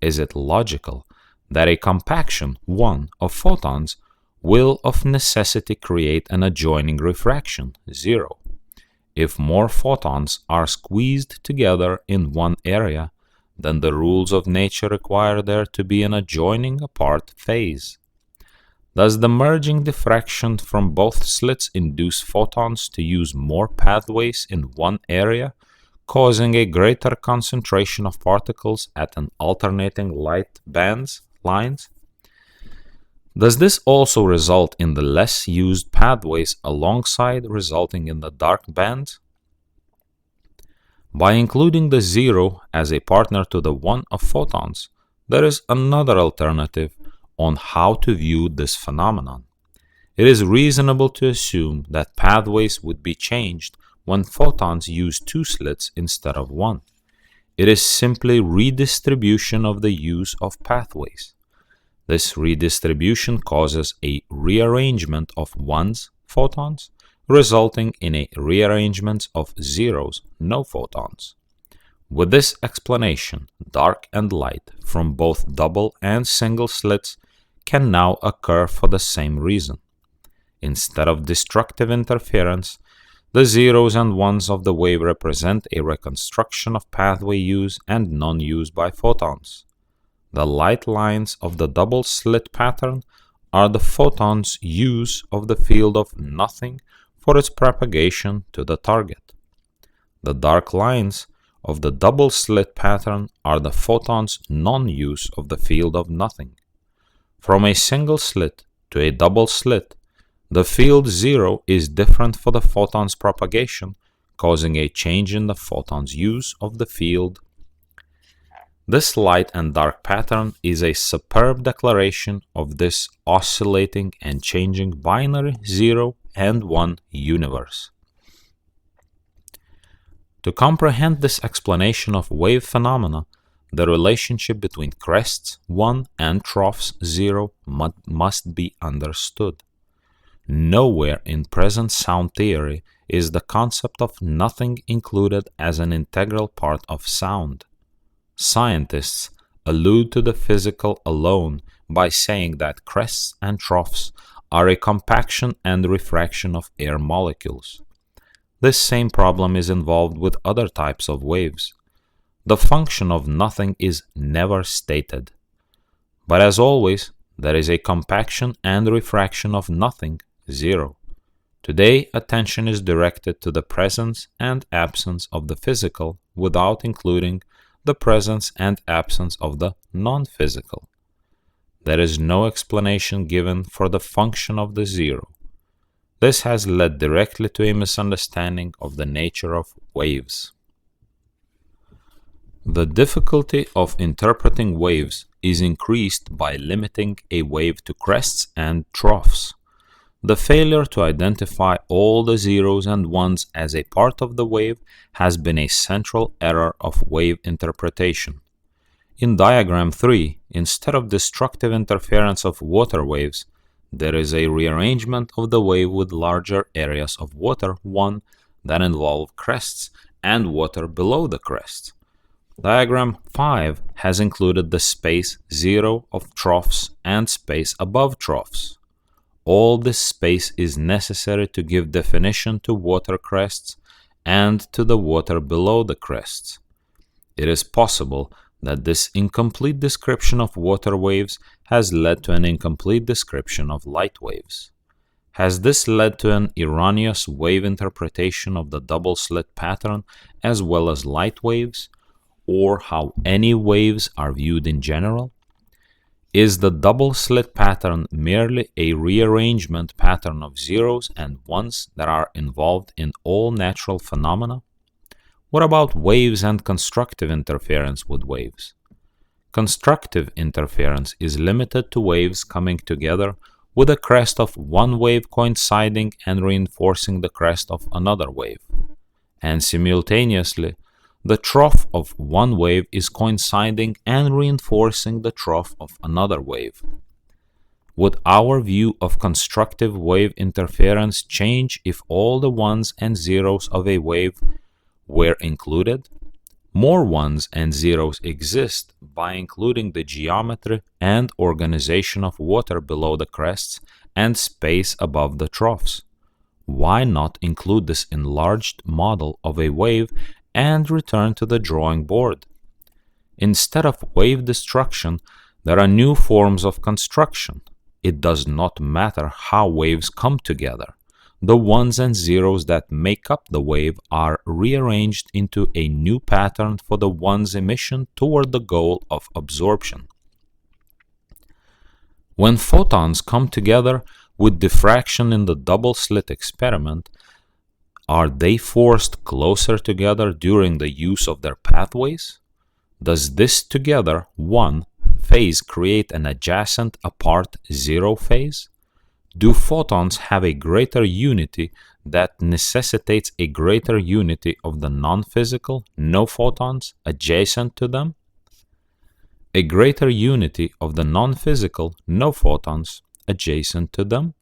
Is it logical that a compaction 1 of photons will of necessity create an adjoining refraction 0? If more photons are squeezed together in one area, then the rules of nature require there to be an adjoining apart phase. Does the merging diffraction from both slits induce photons to use more pathways in one area, causing a greater concentration of particles at an alternating light lines? Does this also result in the less used pathways alongside, resulting in the dark bands? By including the 0 as a partner to the 1 of photons, there is another alternative on how to view this phenomenon. It is reasonable to assume that pathways would be changed when photons use 2 slits instead of 1. It is simply redistribution of the use of pathways. This redistribution causes a rearrangement of 1s, photons, resulting in a rearrangement of 0s, no photons. With this explanation, dark and light from both double and single slits can now occur for the same reason. Instead of destructive interference, the 0s and 1s of the wave represent a reconstruction of pathway use and non-use by photons. The light lines of the double slit pattern are the photons' use of the field of nothing for its propagation to the target. The dark lines of the double slit pattern are the photons' non-use of the field of nothing. From a single slit to a double slit, the field 0 is different for the photon's propagation, causing a change in the photon's use of the field. This light and dark pattern is a superb declaration of this oscillating and changing binary 0 and 1 universe. To comprehend this explanation of wave phenomena, the relationship between crests 1 and troughs 0 must be understood. Nowhere in present sound theory is the concept of nothing included as an integral part of sound. Scientists allude to the physical alone by saying that crests and troughs are a compaction and refraction of air molecules. This same problem is involved with other types of waves. The function of nothing is never stated. But as always, there is a compaction and refraction of nothing, 0. Today, attention is directed to the presence and absence of the physical without including the presence and absence of the non-physical. There is no explanation given for the function of the 0. This has led directly to a misunderstanding of the nature of waves. The difficulty of interpreting waves is increased by limiting a wave to crests and troughs. The failure to identify all the zeros and ones as a part of the wave has been a central error of wave interpretation. In diagram 3, instead of destructive interference of water waves, there is a rearrangement of the wave with larger areas of water 1 that involve crests and water below the crests. Diagram 5 has included the space 0 of troughs and space above troughs. All this space is necessary to give definition to water crests and to the water below the crests. It is possible that this incomplete description of water waves has led to an incomplete description of light waves. Has this led to an erroneous wave interpretation of the double slit pattern as well as light waves, or how any waves are viewed in general? Is the double slit pattern merely a rearrangement pattern of zeros and ones that are involved in all natural phenomena? What about waves and constructive interference with waves? Constructive interference is limited to waves coming together with a crest of one wave coinciding and reinforcing the crest of another wave. And simultaneously, the trough of one wave is coinciding and reinforcing the trough of another wave. Would our view of constructive wave interference change if all the ones and zeros of a wave were included? More ones and zeros exist by including the geometry and organization of water below the crests and space above the troughs. Why not include this enlarged model of a wave and return to the drawing board? Instead of wave destruction, there are new forms of construction. It does not matter how waves come together. The ones and zeros that make up the wave are rearranged into a new pattern for the one's emission toward the goal of absorption. When photons come together with diffraction in the double slit experiment, are they forced closer together during the use of their pathways? Does this together, one phase, create an adjacent apart zero phase? Do photons have a greater unity that necessitates a greater unity of the non-physical, no photons, adjacent to them? A greater unity of the non-physical, no photons, adjacent to them?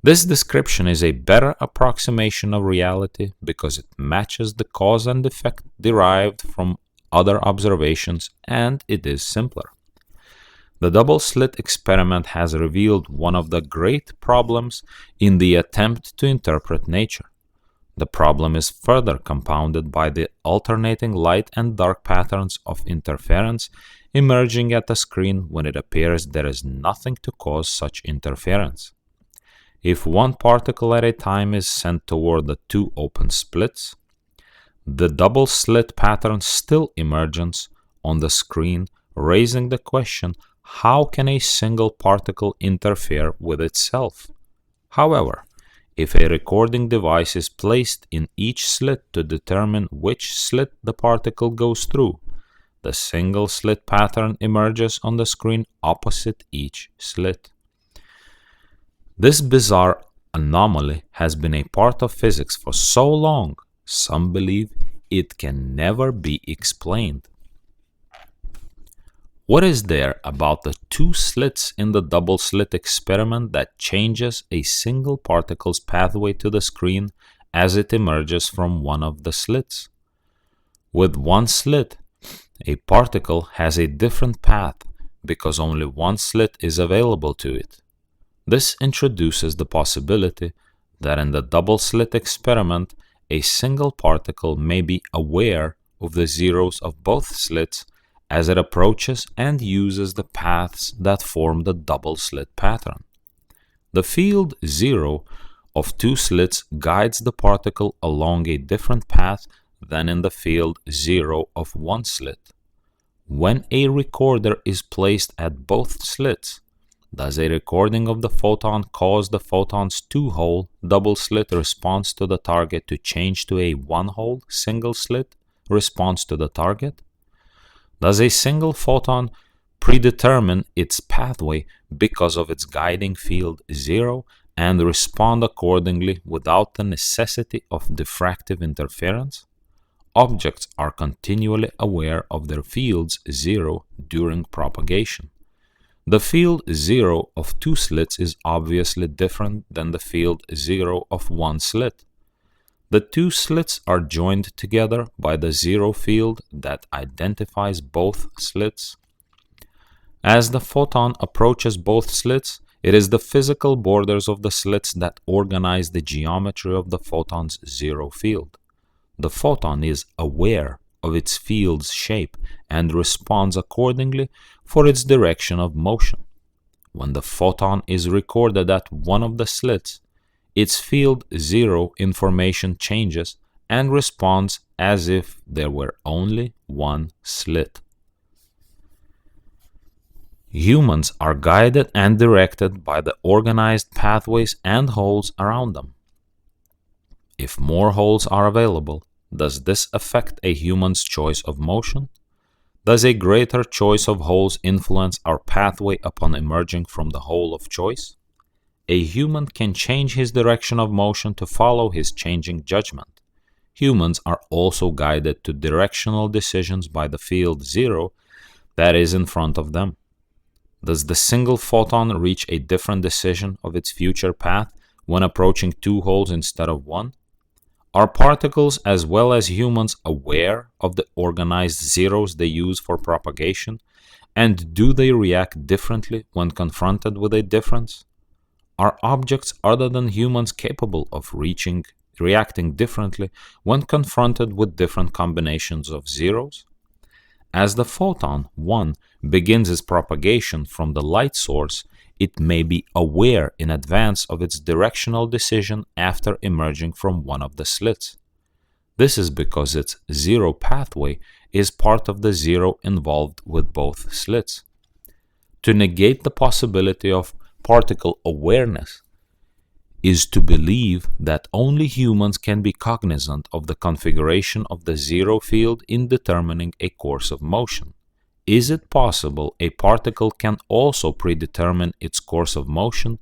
This description is a better approximation of reality because it matches the cause and effect derived from other observations, and it is simpler. The double slit experiment has revealed one of the great problems in the attempt to interpret nature. The problem is further compounded by the alternating light and dark patterns of interference emerging at the screen when it appears there is nothing to cause such interference. If one particle at a time is sent toward the two open splits, the double slit pattern still emerges on the screen, raising the question, how can a single particle interfere with itself? However, if a recording device is placed in each slit to determine which slit the particle goes through, the single slit pattern emerges on the screen opposite each slit. This bizarre anomaly has been a part of physics for so long, some believe it can never be explained. What is there about the two slits in the double slit experiment that changes a single particle's pathway to the screen as it emerges from one of the slits? With one slit, a particle has a different path because only one slit is available to it. This introduces the possibility that in the double slit experiment, a single particle may be aware of the zeros of both slits as it approaches and uses the paths that form the double slit pattern. The field 0 of two slits guides the particle along a different path than in the field 0 of one slit. When a recorder is placed at both slits, does a recording of the photon cause the photon's two-hole double slit response to the target to change to a one-hole single slit response to the target? Does a single photon predetermine its pathway because of its guiding field 0 and respond accordingly without the necessity of diffractive interference? Objects are continually aware of their fields 0 during propagation. The field 0 of two slits is obviously different than the field 0 of one slit. The two slits are joined together by the 0 field that identifies both slits. As the photon approaches both slits, it is the physical borders of the slits that organize the geometry of the photon's 0 field. The photon is aware of its field's shape and responds accordingly for its direction of motion. When the photon is recorded at one of the slits, its field 0 information changes and responds as if there were only one slit. Humans are guided and directed by the organized pathways and holes around them. If more holes are available, does this affect a human's choice of motion? Does a greater choice of holes influence our pathway upon emerging from the hole of choice? A human can change his direction of motion to follow his changing judgment. Humans are also guided to directional decisions by the field 0 that is in front of them. Does the single photon reach a different decision of its future path when approaching two holes instead of one? Are particles as well as humans aware of the organized zeros they use for propagation, and do they react differently when confronted with a difference? Are objects other than humans capable of reacting differently when confronted with different combinations of zeros? As the photon 1 begins its propagation from the light source, it may be aware in advance of its directional decision after emerging from one of the slits. This is because its 0 pathway is part of the 0 involved with both slits. To negate the possibility of particle awareness is to believe that only humans can be cognizant of the configuration of the 0 field in determining a course of motion. Is it possible a particle can also predetermine its course of motion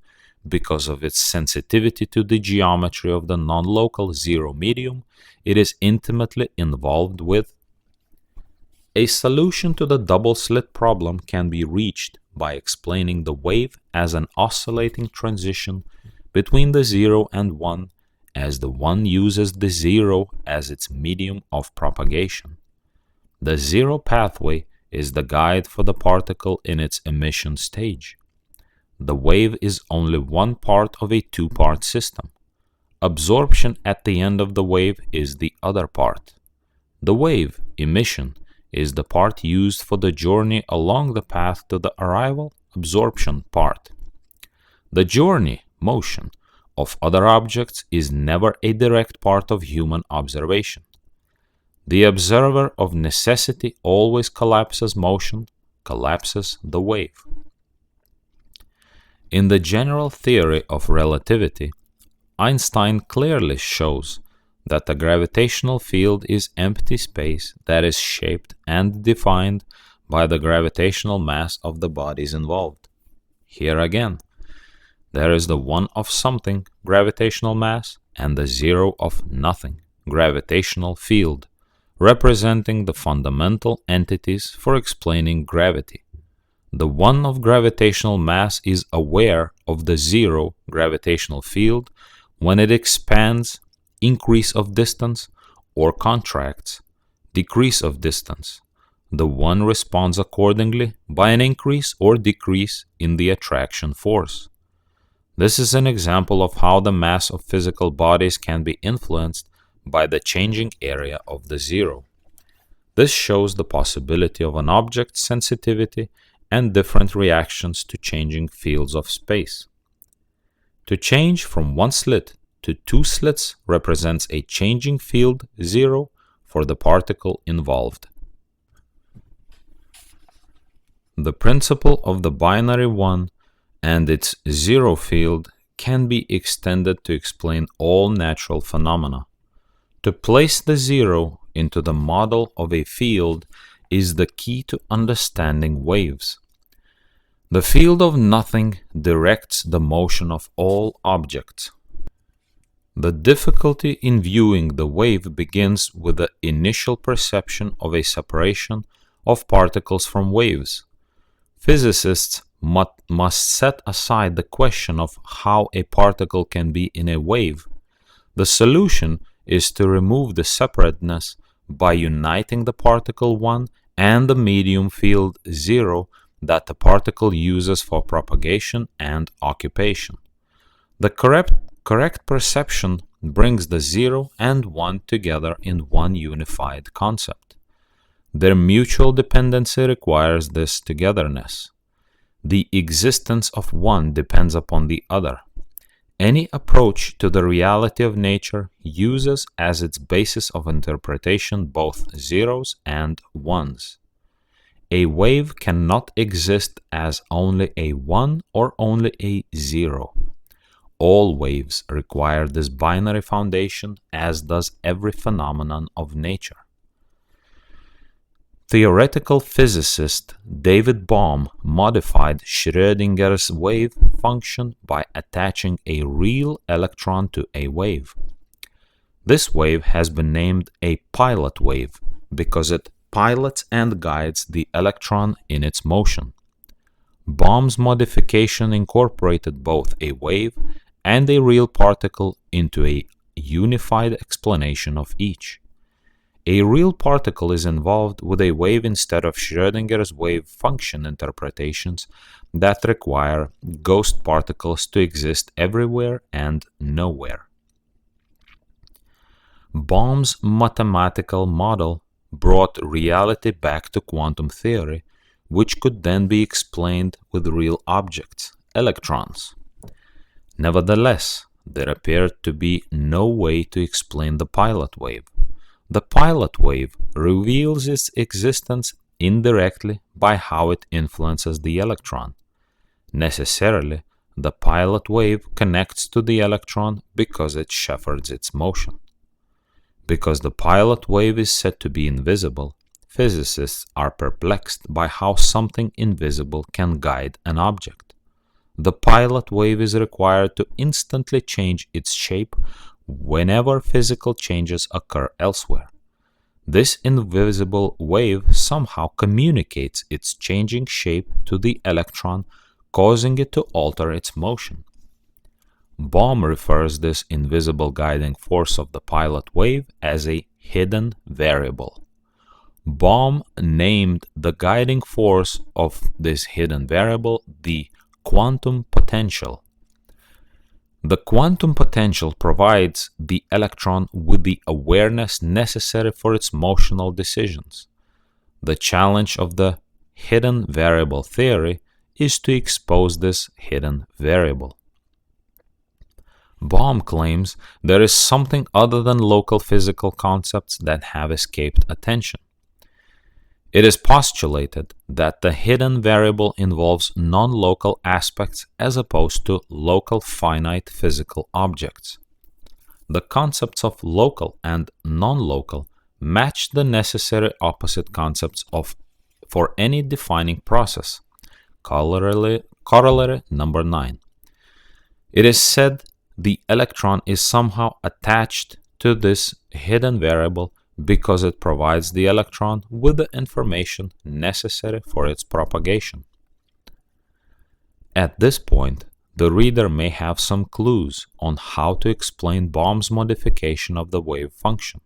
because of its sensitivity to the geometry of the non-local 0 medium it is intimately involved with? A solution to the double slit problem can be reached by explaining the wave as an oscillating transition between the 0 and 1 as the 1 uses the 0 as its medium of propagation. The 0 pathway is the guide for the particle in its emission stage. The wave is only one part of a two-part system. Absorption at the end of the wave is the other part. The wave, emission, is the part used for the journey along the path to the arrival, absorption part. The journey, motion, of other objects is never a direct part of human observation. The observer of necessity always collapses motion, collapses the wave. In the general theory of relativity, Einstein clearly shows that the gravitational field is empty space that is shaped and defined by the gravitational mass of the bodies involved. Here again, there is the 1 of something gravitational mass and the 0 of nothing gravitational field, representing the fundamental entities for explaining gravity. The 1 of gravitational mass is aware of the 0 gravitational field when it expands, increase of distance, or contracts, decrease of distance. The 1 responds accordingly by an increase or decrease in the attraction force. This is an example of how the mass of physical bodies can be influenced by the changing area of the 0. This shows the possibility of an object's sensitivity and different reactions to changing fields of space. To change from 1 slit to 2 slits represents a changing field 0 for the particle involved. The principle of the binary 1 and its 0 field can be extended to explain all natural phenomena. To place the 0 into the model of a field is the key to understanding waves. The field of nothing directs the motion of all objects. The difficulty in viewing the wave begins with the initial perception of a separation of particles from waves. Physicists must set aside the question of how a particle can be in a wave. The solution is to remove the separateness by uniting the particle 1 and the medium field 0 that the particle uses for propagation and occupation. The correct perception brings the 0 and 1 together in one unified concept. Their mutual dependency requires this togetherness. The existence of one depends upon the other. Any approach to the reality of nature uses as its basis of interpretation both zeros and ones. A wave cannot exist as only a 1 or only a 0. All waves require this binary foundation, as does every phenomenon of nature. Theoretical physicist David Bohm modified Schrödinger's wave function by attaching a real electron to a wave. This wave has been named a pilot wave because it pilots and guides the electron in its motion. Bohm's modification incorporated both a wave and a real particle into a unified explanation of each. A real particle is involved with a wave instead of Schrödinger's wave function interpretations that require ghost particles to exist everywhere and nowhere. Bohm's mathematical model brought reality back to quantum theory, which could then be explained with real objects, electrons. Nevertheless, there appeared to be no way to explain the pilot wave. The pilot wave reveals its existence indirectly by how it influences the electron. Necessarily, the pilot wave connects to the electron because it shepherds its motion. Because the pilot wave is said to be invisible, physicists are perplexed by how something invisible can guide an object. The pilot wave is required to instantly change its shape whenever physical changes occur elsewhere. This invisible wave somehow communicates its changing shape to the electron, causing it to alter its motion. Bohm refers this invisible guiding force of the pilot wave as a hidden variable. Bohm named the guiding force of this hidden variable the quantum potential. The quantum potential provides the electron with the awareness necessary for its motional decisions. The challenge of the hidden variable theory is to expose this hidden variable. Bohm claims there is something other than local physical concepts that have escaped attention. It is postulated that the hidden variable involves non-local aspects as opposed to local finite physical objects. the concepts of local and non-local match the necessary opposite concepts for any defining process. Corollary number 9. It is said the electron is somehow attached to this hidden variable because it provides the electron with the information necessary for its propagation. At this point, the reader may have some clues on how to explain Bohm's modification of the wave function.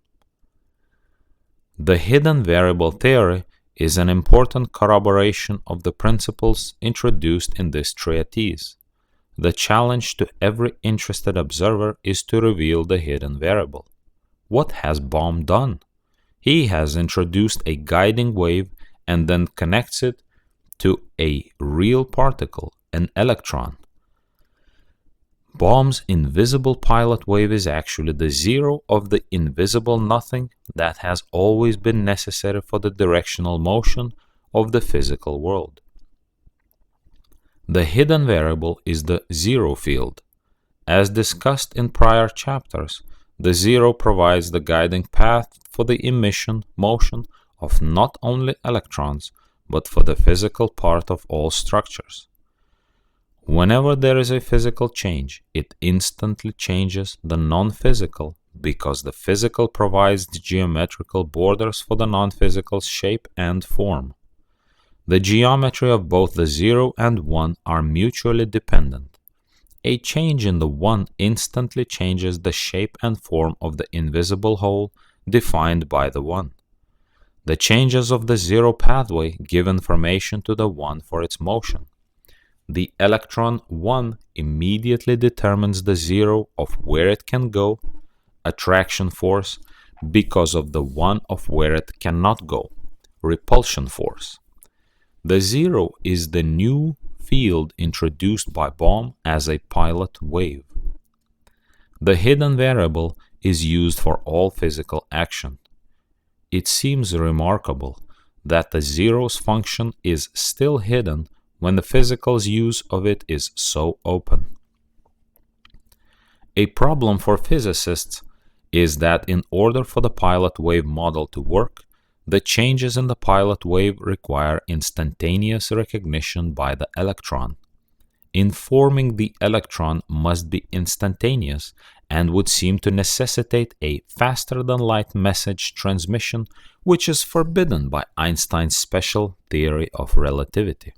The hidden variable theory is an important corroboration of the principles introduced in this treatise. The challenge to every interested observer is to reveal the hidden variable. What has Bohm done? He has introduced a guiding wave and then connects it to a real particle, an electron. Bohm's invisible pilot wave is actually the zero of the invisible nothing that has always been necessary for the directional motion of the physical world. The hidden variable is the zero field. As discussed in prior chapters, the zero provides the guiding path for the emission motion of not only electrons, but for the physical part of all structures. Whenever there is a physical change, it instantly changes the non-physical because the physical provides the geometrical borders for the non-physical's shape and form. The geometry of both the 0 and 1 are mutually dependent. A change in the 1 instantly changes the shape and form of the invisible whole defined by the 1. The changes of the 0 pathway give information to the 1 for its motion. The electron 1 immediately determines the 0 of where it can go, attraction force, because of the 1 of where it cannot go, repulsion force. The 0 is the new field introduced by Bohm as a pilot wave. The hidden variable is used for all physical action. It seems remarkable that the 0's function is still hidden when the physical's use of it is so open. A problem for physicists is that in order for the pilot wave model to work, the changes in the pilot wave require instantaneous recognition by the electron. Informing the electron must be instantaneous and would seem to necessitate a faster-than-light message transmission, which is forbidden by Einstein's special theory of relativity.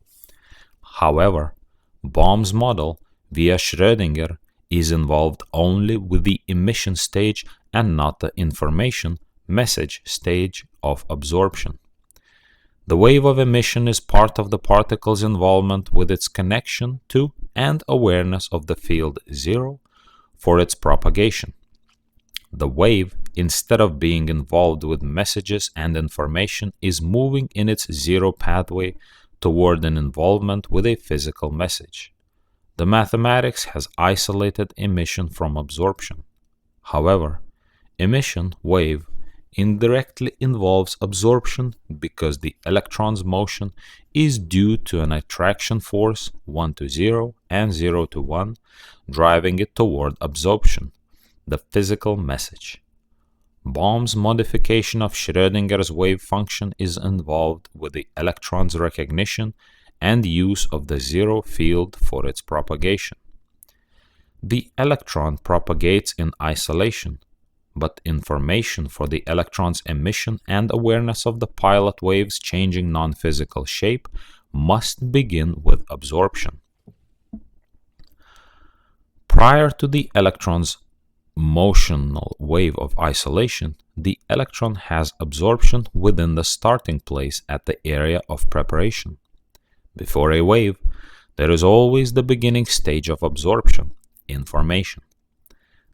However, Bohm's model, via Schrödinger, is involved only with the emission stage and not the information message stage of absorption. The wave of emission is part of the particle's involvement with its connection to and awareness of the field 0 for its propagation. The wave, instead of being involved with messages and information, is moving in its 0 pathway toward an involvement with a physical message. The mathematics has isolated emission from absorption. However, emission wave indirectly involves absorption because the electron's motion is due to an attraction force 1 to 0 and 0 to 1 driving it toward absorption, the physical message. Bohm's modification of Schrödinger's wave function is involved with the electron's recognition and use of the 0 field for its propagation. The electron propagates in isolation, but information for the electron's emission and awareness of the pilot wave's changing non-physical shape must begin with absorption. Prior to the electron's motional wave of isolation, the electron has absorption within the starting place at the area of preparation. Before a wave, there is always the beginning stage of absorption, information.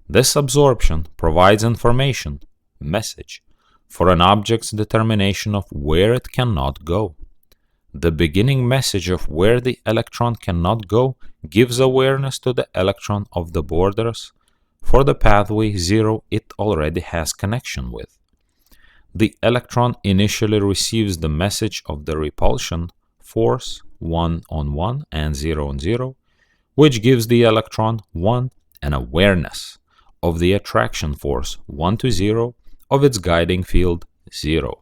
This absorption provides information, message, for an object's determination of where it cannot go. The beginning message of where the electron cannot go gives awareness to the electron of the borders for the pathway 0 it already has connection with. The electron initially receives the message of the repulsion force 1 on 1 and 0 on 0, which gives the electron 1 an awareness of the attraction force 1 to 0 of its guiding field 0.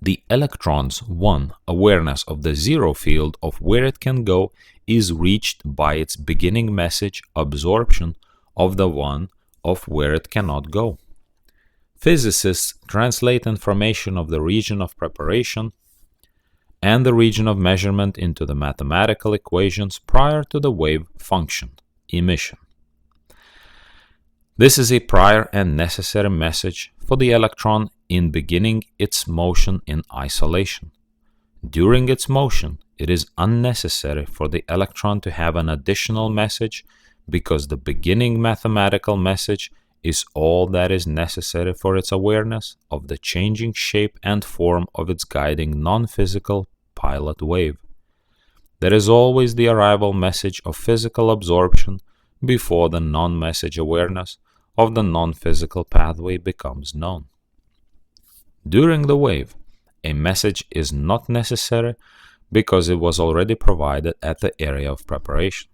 The electron's 1 awareness of the 0 field of where it can go is reached by its beginning message absorption of the 1 of where it cannot go. Physicists translate information of the region of preparation and the region of measurement into the mathematical equations prior to the wave function, emission. This is a prior and necessary message for the electron in beginning its motion in isolation. During its motion, it is unnecessary for the electron to have an additional message because the beginning mathematical message is all that is necessary for its awareness of the changing shape and form of its guiding non-physical pilot wave. There is always the arrival message of physical absorption before the non-message awareness of the non-physical pathway becomes known. During the wave, a message is not necessary because it was already provided at the area of preparation.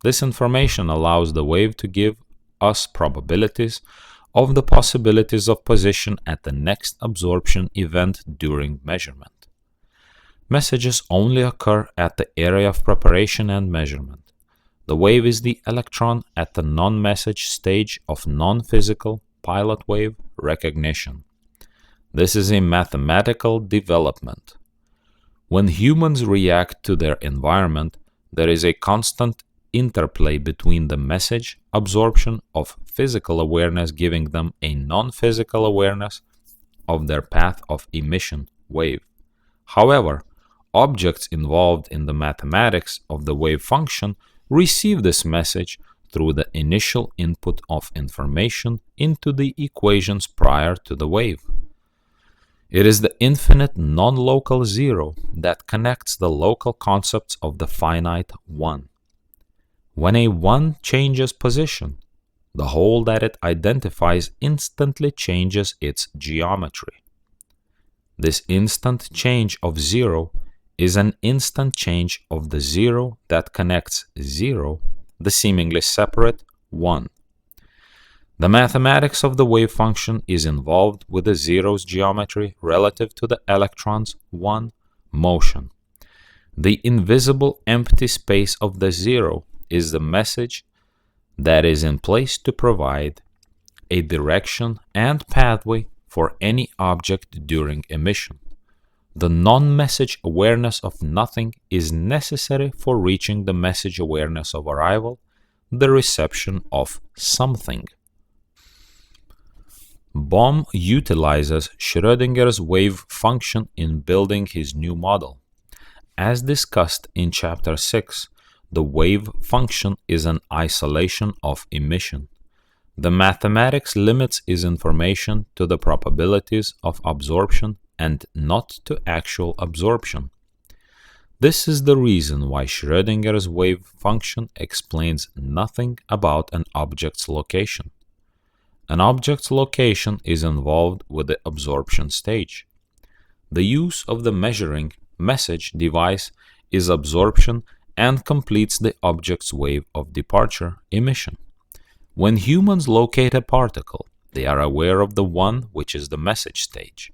This information allows the wave to give us probabilities of the possibilities of position at the next absorption event during measurement. Messages only occur at the area of preparation and measurement. The wave is the electron at the non-message stage of non-physical pilot wave recognition. This is a mathematical development. When humans react to their environment, there is a constant interplay between the message absorption of physical awareness giving them a non-physical awareness of their path of emission wave. However, objects involved in the mathematics of the wave function receive this message through the initial input of information into the equations prior to the wave. It is the infinite non-local zero that connects the local concepts of the finite one. When a 1 changes position, the whole that it identifies instantly changes its geometry. This instant change of 0 is an instant change of the 0 that connects 0, the seemingly separate 1. The mathematics of the wave function is involved with the zero's geometry relative to the electron's 1 motion. The invisible empty space of the 0 is the message that is in place to provide a direction and pathway for any object during emission. The non-message awareness of nothing is necessary for reaching the message awareness of arrival, the reception of something. Bohm utilizes Schrödinger's wave function in building his new model. As discussed in Chapter 6, the wave function is an isolation of emission. The mathematics limits its information to the probabilities of absorption and not to actual absorption. This is the reason why Schrödinger's wave function explains nothing about an object's location. An object's location is involved with the absorption stage. The use of the measuring message device is absorption and completes the object's wave of departure, emission. When humans locate a particle, they are aware of the one which is the message stage.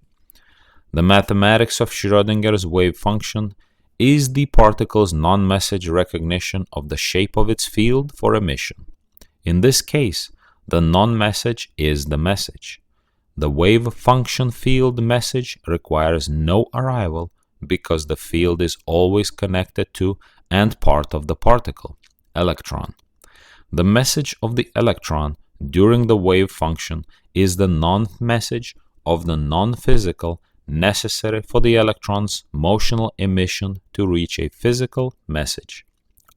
The mathematics of Schrödinger's wave function is the particle's non-message recognition of the shape of its field for emission. In this case, the non-message is the message. The wave function field message requires no arrival because the field is always connected to and part of the particle, electron. The message of the electron during the wave function is the non-message of the non-physical necessary for the electron's motional emission to reach a physical message,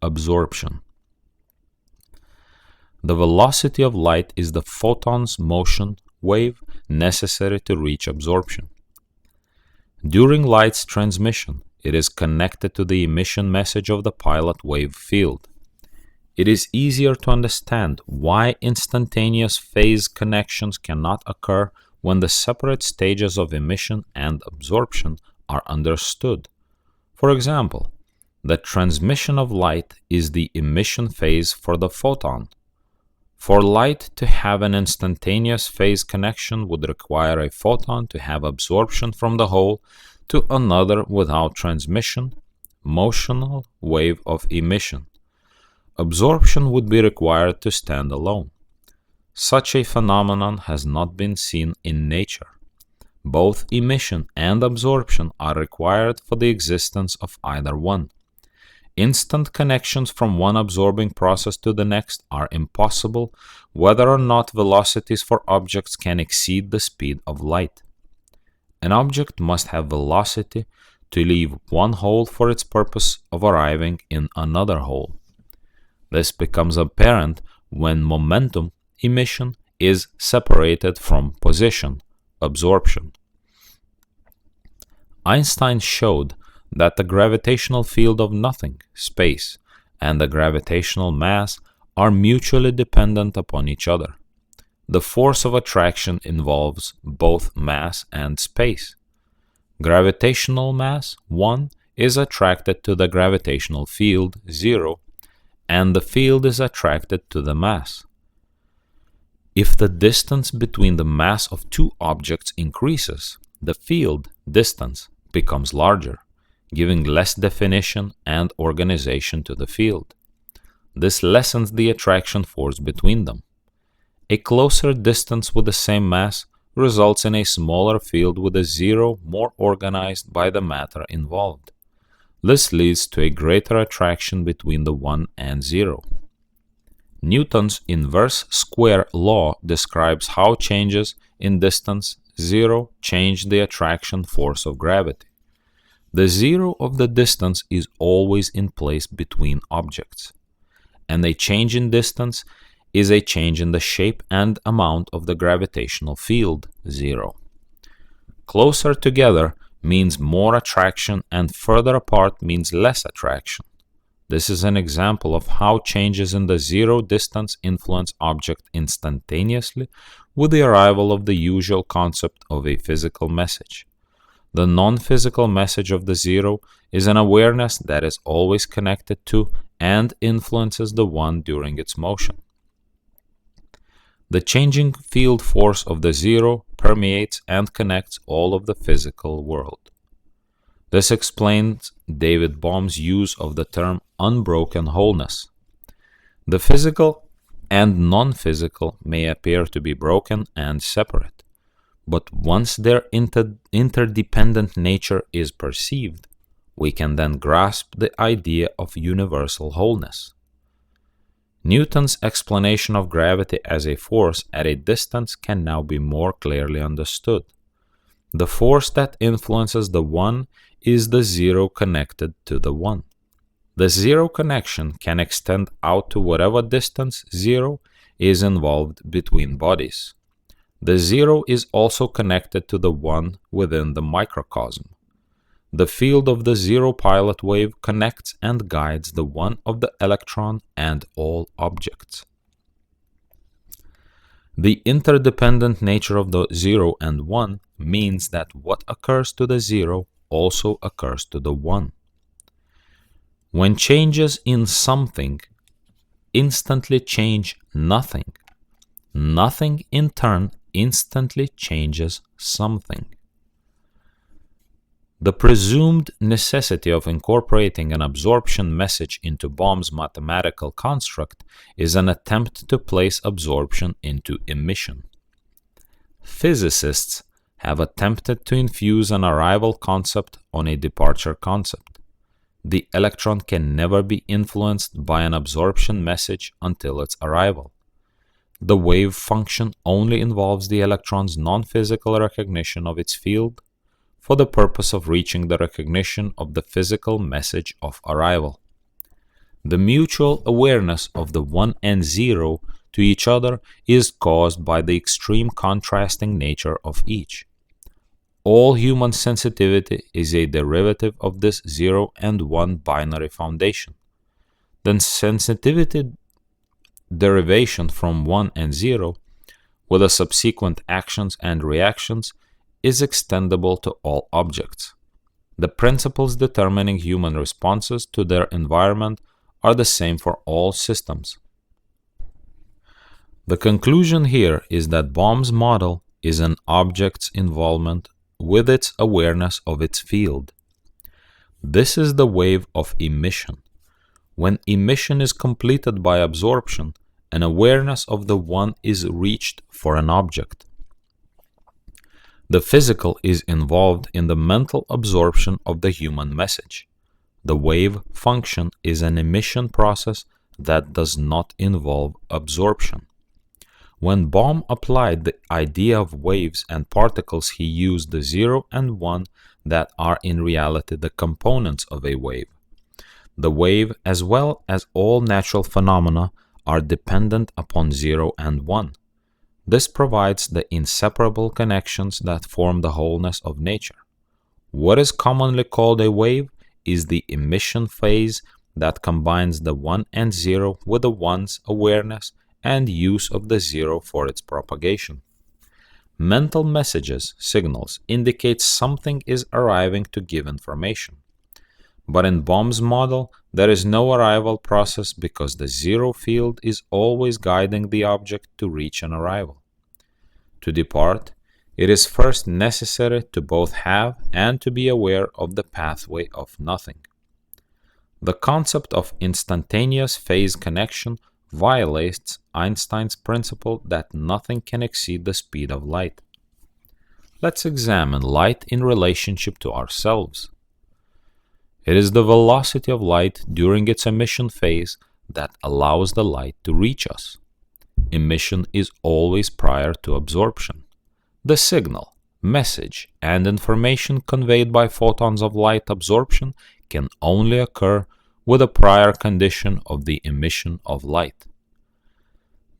absorption. The velocity of light is the photon's motion wave necessary to reach absorption. During light's transmission, it is connected to the emission message of the pilot wave field. It is easier to understand why instantaneous phase connections cannot occur when the separate stages of emission and absorption are understood. For example, the transmission of light is the emission phase for the photon, For light to have an instantaneous phase connection would require a photon to have absorption from the whole to another without transmission, motional wave of emission. Absorption would be required to stand alone. Such a phenomenon has not been seen in nature. Both emission and absorption are required for the existence of either one. Instant connections from one absorbing process to the next are impossible whether or not velocities for objects can exceed the speed of light. An object must have velocity to leave one hole for its purpose of arriving in another hole. This becomes apparent when momentum, emission, is separated from position, absorption. Einstein showed that the gravitational field of nothing, space, and the gravitational mass are mutually dependent upon each other. The force of attraction involves both mass and space. Gravitational mass, 1, is attracted to the gravitational field, 0, and the field is attracted to the mass. If the distance between the mass of two objects increases, the field distance becomes larger, giving less definition and organization to the field. This lessens the attraction force between them. A closer distance with the same mass results in a smaller field with a 0 more organized by the matter involved. This leads to a greater attraction between the 1 and 0. Newton's inverse square law describes how changes in distance 0 change the attraction force of gravity. The 0 of the distance is always in place between objects, and a change in distance is a change in the shape and amount of the gravitational field, 0. Closer together means more attraction and further apart means less attraction. This is an example of how changes in the 0 distance influence object instantaneously with the arrival of the usual concept of a physical message. The non-physical message of the 0 is an awareness that is always connected to and influences the 1 during its motion. The changing field force of the 0 permeates and connects all of the physical world. This explains David Bohm's use of the term unbroken wholeness. The physical and non-physical may appear to be broken and separate, but once their interdependent nature is perceived, we can then grasp the idea of universal wholeness. Newton's explanation of gravity as a force at a distance can now be more clearly understood. The force that influences the 1 is the 0 connected to the 1. The 0 connection can extend out to whatever distance 0 is involved between bodies. The 0 is also connected to the 1 within the microcosm. The field of the 0 pilot wave connects and guides the 1 of the electron and all objects. The interdependent nature of the 0 and 1 means that what occurs to the 0 also occurs to the 1. When changes in something instantly change nothing, nothing in turn instantly changes something. The presumed necessity of incorporating an absorption message into Bohm's mathematical construct is an attempt to place absorption into emission. Physicists have attempted to infuse an arrival concept on a departure concept. The electron can never be influenced by an absorption message until its arrival. The wave function only involves the electron's non-physical recognition of its field for the purpose of reaching the recognition of the physical message of arrival. The mutual awareness of the 1 and 0 to each other is caused by the extreme contrasting nature of each. All human sensitivity is a derivative of this 0 and 1 binary foundation. The sensitivity derivation from 1 and 0, with the subsequent actions and reactions, is extendable to all objects. The principles determining human responses to their environment are the same for all systems. The conclusion here is that Bohm's model is an object's involvement with its awareness of its field. This is the wave of emission. When emission is completed by absorption, an awareness of the one is reached for an object. The physical is involved in the mental absorption of the human message. The wave function is an emission process that does not involve absorption. When Bohm applied the idea of waves and particles, he used the 0 and 1 that are in reality the components of a wave. The wave, as well as all natural phenomena, are dependent upon 0 and 1. This provides the inseparable connections that form the wholeness of nature. What is commonly called a wave is the emission phase that combines the 1 and 0 with the 1's awareness and use of the 0 for its propagation. Mental messages, signals, indicate something is arriving to give information. But in Bohm's model, there is no arrival process because the 0 field is always guiding the object to reach an arrival. To depart, it is first necessary to both have and to be aware of the pathway of nothing. The concept of instantaneous phase connection violates Einstein's principle that nothing can exceed the speed of light. Let's examine light in relationship to ourselves. It is the velocity of light during its emission phase that allows the light to reach us. Emission is always prior to absorption. The signal, message, and information conveyed by photons of light absorption can only occur with a prior condition of the emission of light.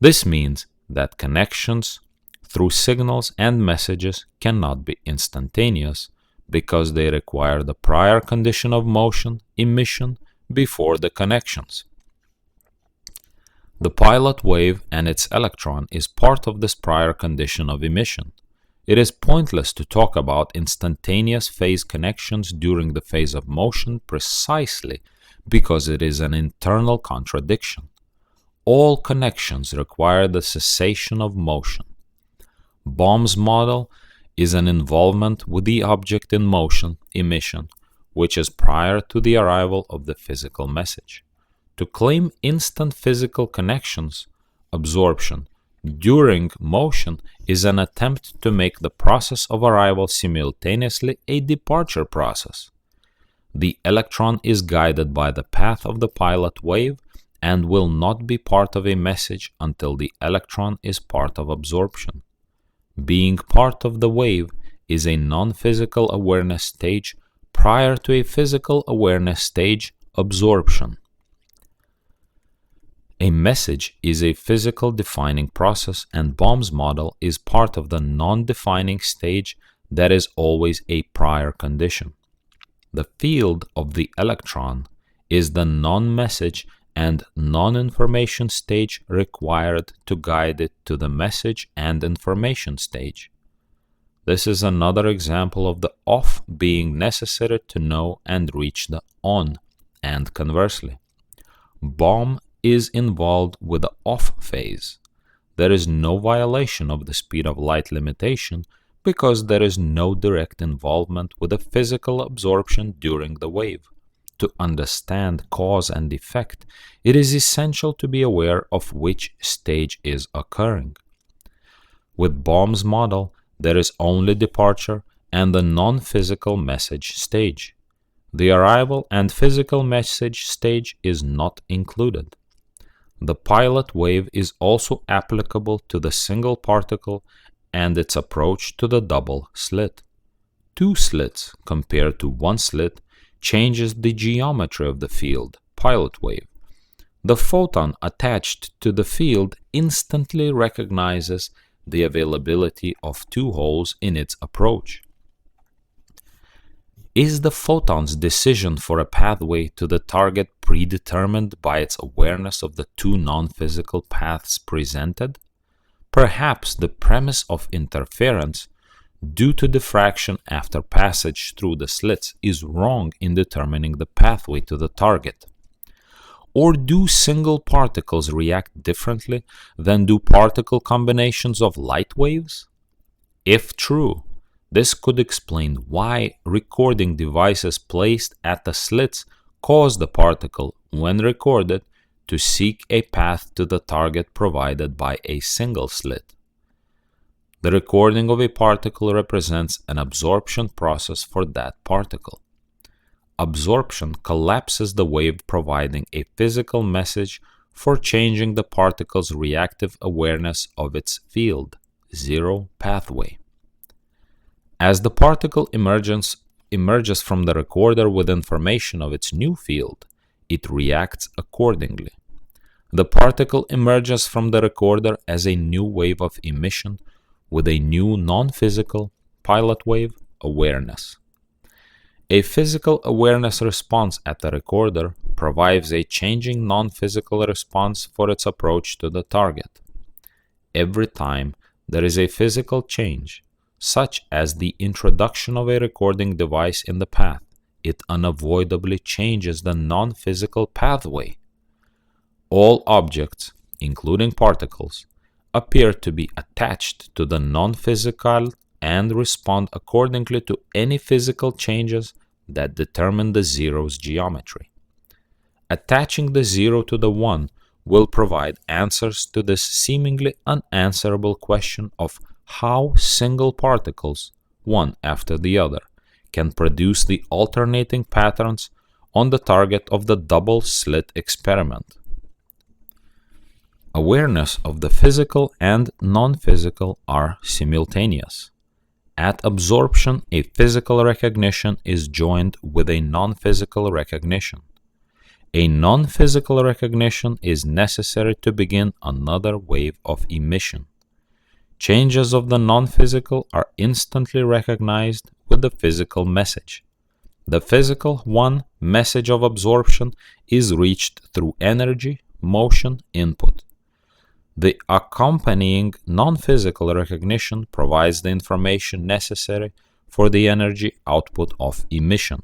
This means that connections through signals and messages cannot be instantaneous because they require the prior condition of motion, emission, before the connections. The pilot wave and its electron is part of this prior condition of emission. It is pointless to talk about instantaneous phase connections during the phase of motion precisely because it is an internal contradiction. All connections require the cessation of motion. Bohm's model is an involvement with the object in motion, emission, which is prior to the arrival of the physical message. To claim instant physical connections, absorption, during motion is an attempt to make the process of arrival simultaneously a departure process. The electron is guided by the path of the pilot wave and will not be part of a message until the electron is part of absorption. Being part of the wave is a non-physical awareness stage prior to a physical awareness stage, absorption. A message is a physical defining process, and Bohm's model is part of the non-defining stage that is always a prior condition. The field of the electron is the non-message and non-information stage required to guide it to the message and information stage. This is another example of the off being necessary to know and reach the on, and conversely. Bohm is involved with the off phase. There is no violation of the speed of light limitation because there is no direct involvement with a physical absorption during the wave. To understand cause and effect, it is essential to be aware of which stage is occurring. With Bohm's model, there is only departure and the non-physical message stage. The arrival and physical message stage is not included. The pilot wave is also applicable to the single particle and its approach to the double slit. 2 slits compared to 1 slit changes the geometry of the field, pilot wave. The photon attached to the field instantly recognizes the availability of 2 holes in its approach. Is the photon's decision for a pathway to the target predetermined by its awareness of the 2 non-physical paths presented? Perhaps the premise of interference due to diffraction after passage through the slits is wrong in determining the pathway to the target. Or do single particles react differently than do particle combinations of light waves? If true, this could explain why recording devices placed at the slits cause the particle, when recorded, to seek a path to the target provided by a single slit. The recording of a particle represents an absorption process for that particle. Absorption collapses the wave, providing a physical message for changing the particle's reactive awareness of its field, zero pathway. As the particle emerges from the recorder with information of its new field, it reacts accordingly. The particle emerges from the recorder as a new wave of emission with a new non-physical pilot wave awareness. A physical awareness response at the recorder provides a changing non-physical response for its approach to the target. Every time there is a physical change, such as the introduction of a recording device in the path, it unavoidably changes the non-physical pathway. All objects, including particles, appear to be attached to the non-physical and respond accordingly to any physical changes that determine the zero's geometry. Attaching the zero to the one will provide answers to this seemingly unanswerable question of how single particles, one after the other, can produce the alternating patterns on the target of the double-slit experiment. Awareness of the physical and non-physical are simultaneous. At absorption, a physical recognition is joined with a non-physical recognition. A non-physical recognition is necessary to begin another wave of emission. Changes of the non-physical are instantly recognized with the physical message. The physical one message of absorption is reached through energy, motion, input. The accompanying non-physical recognition provides the information necessary for the energy output of emission.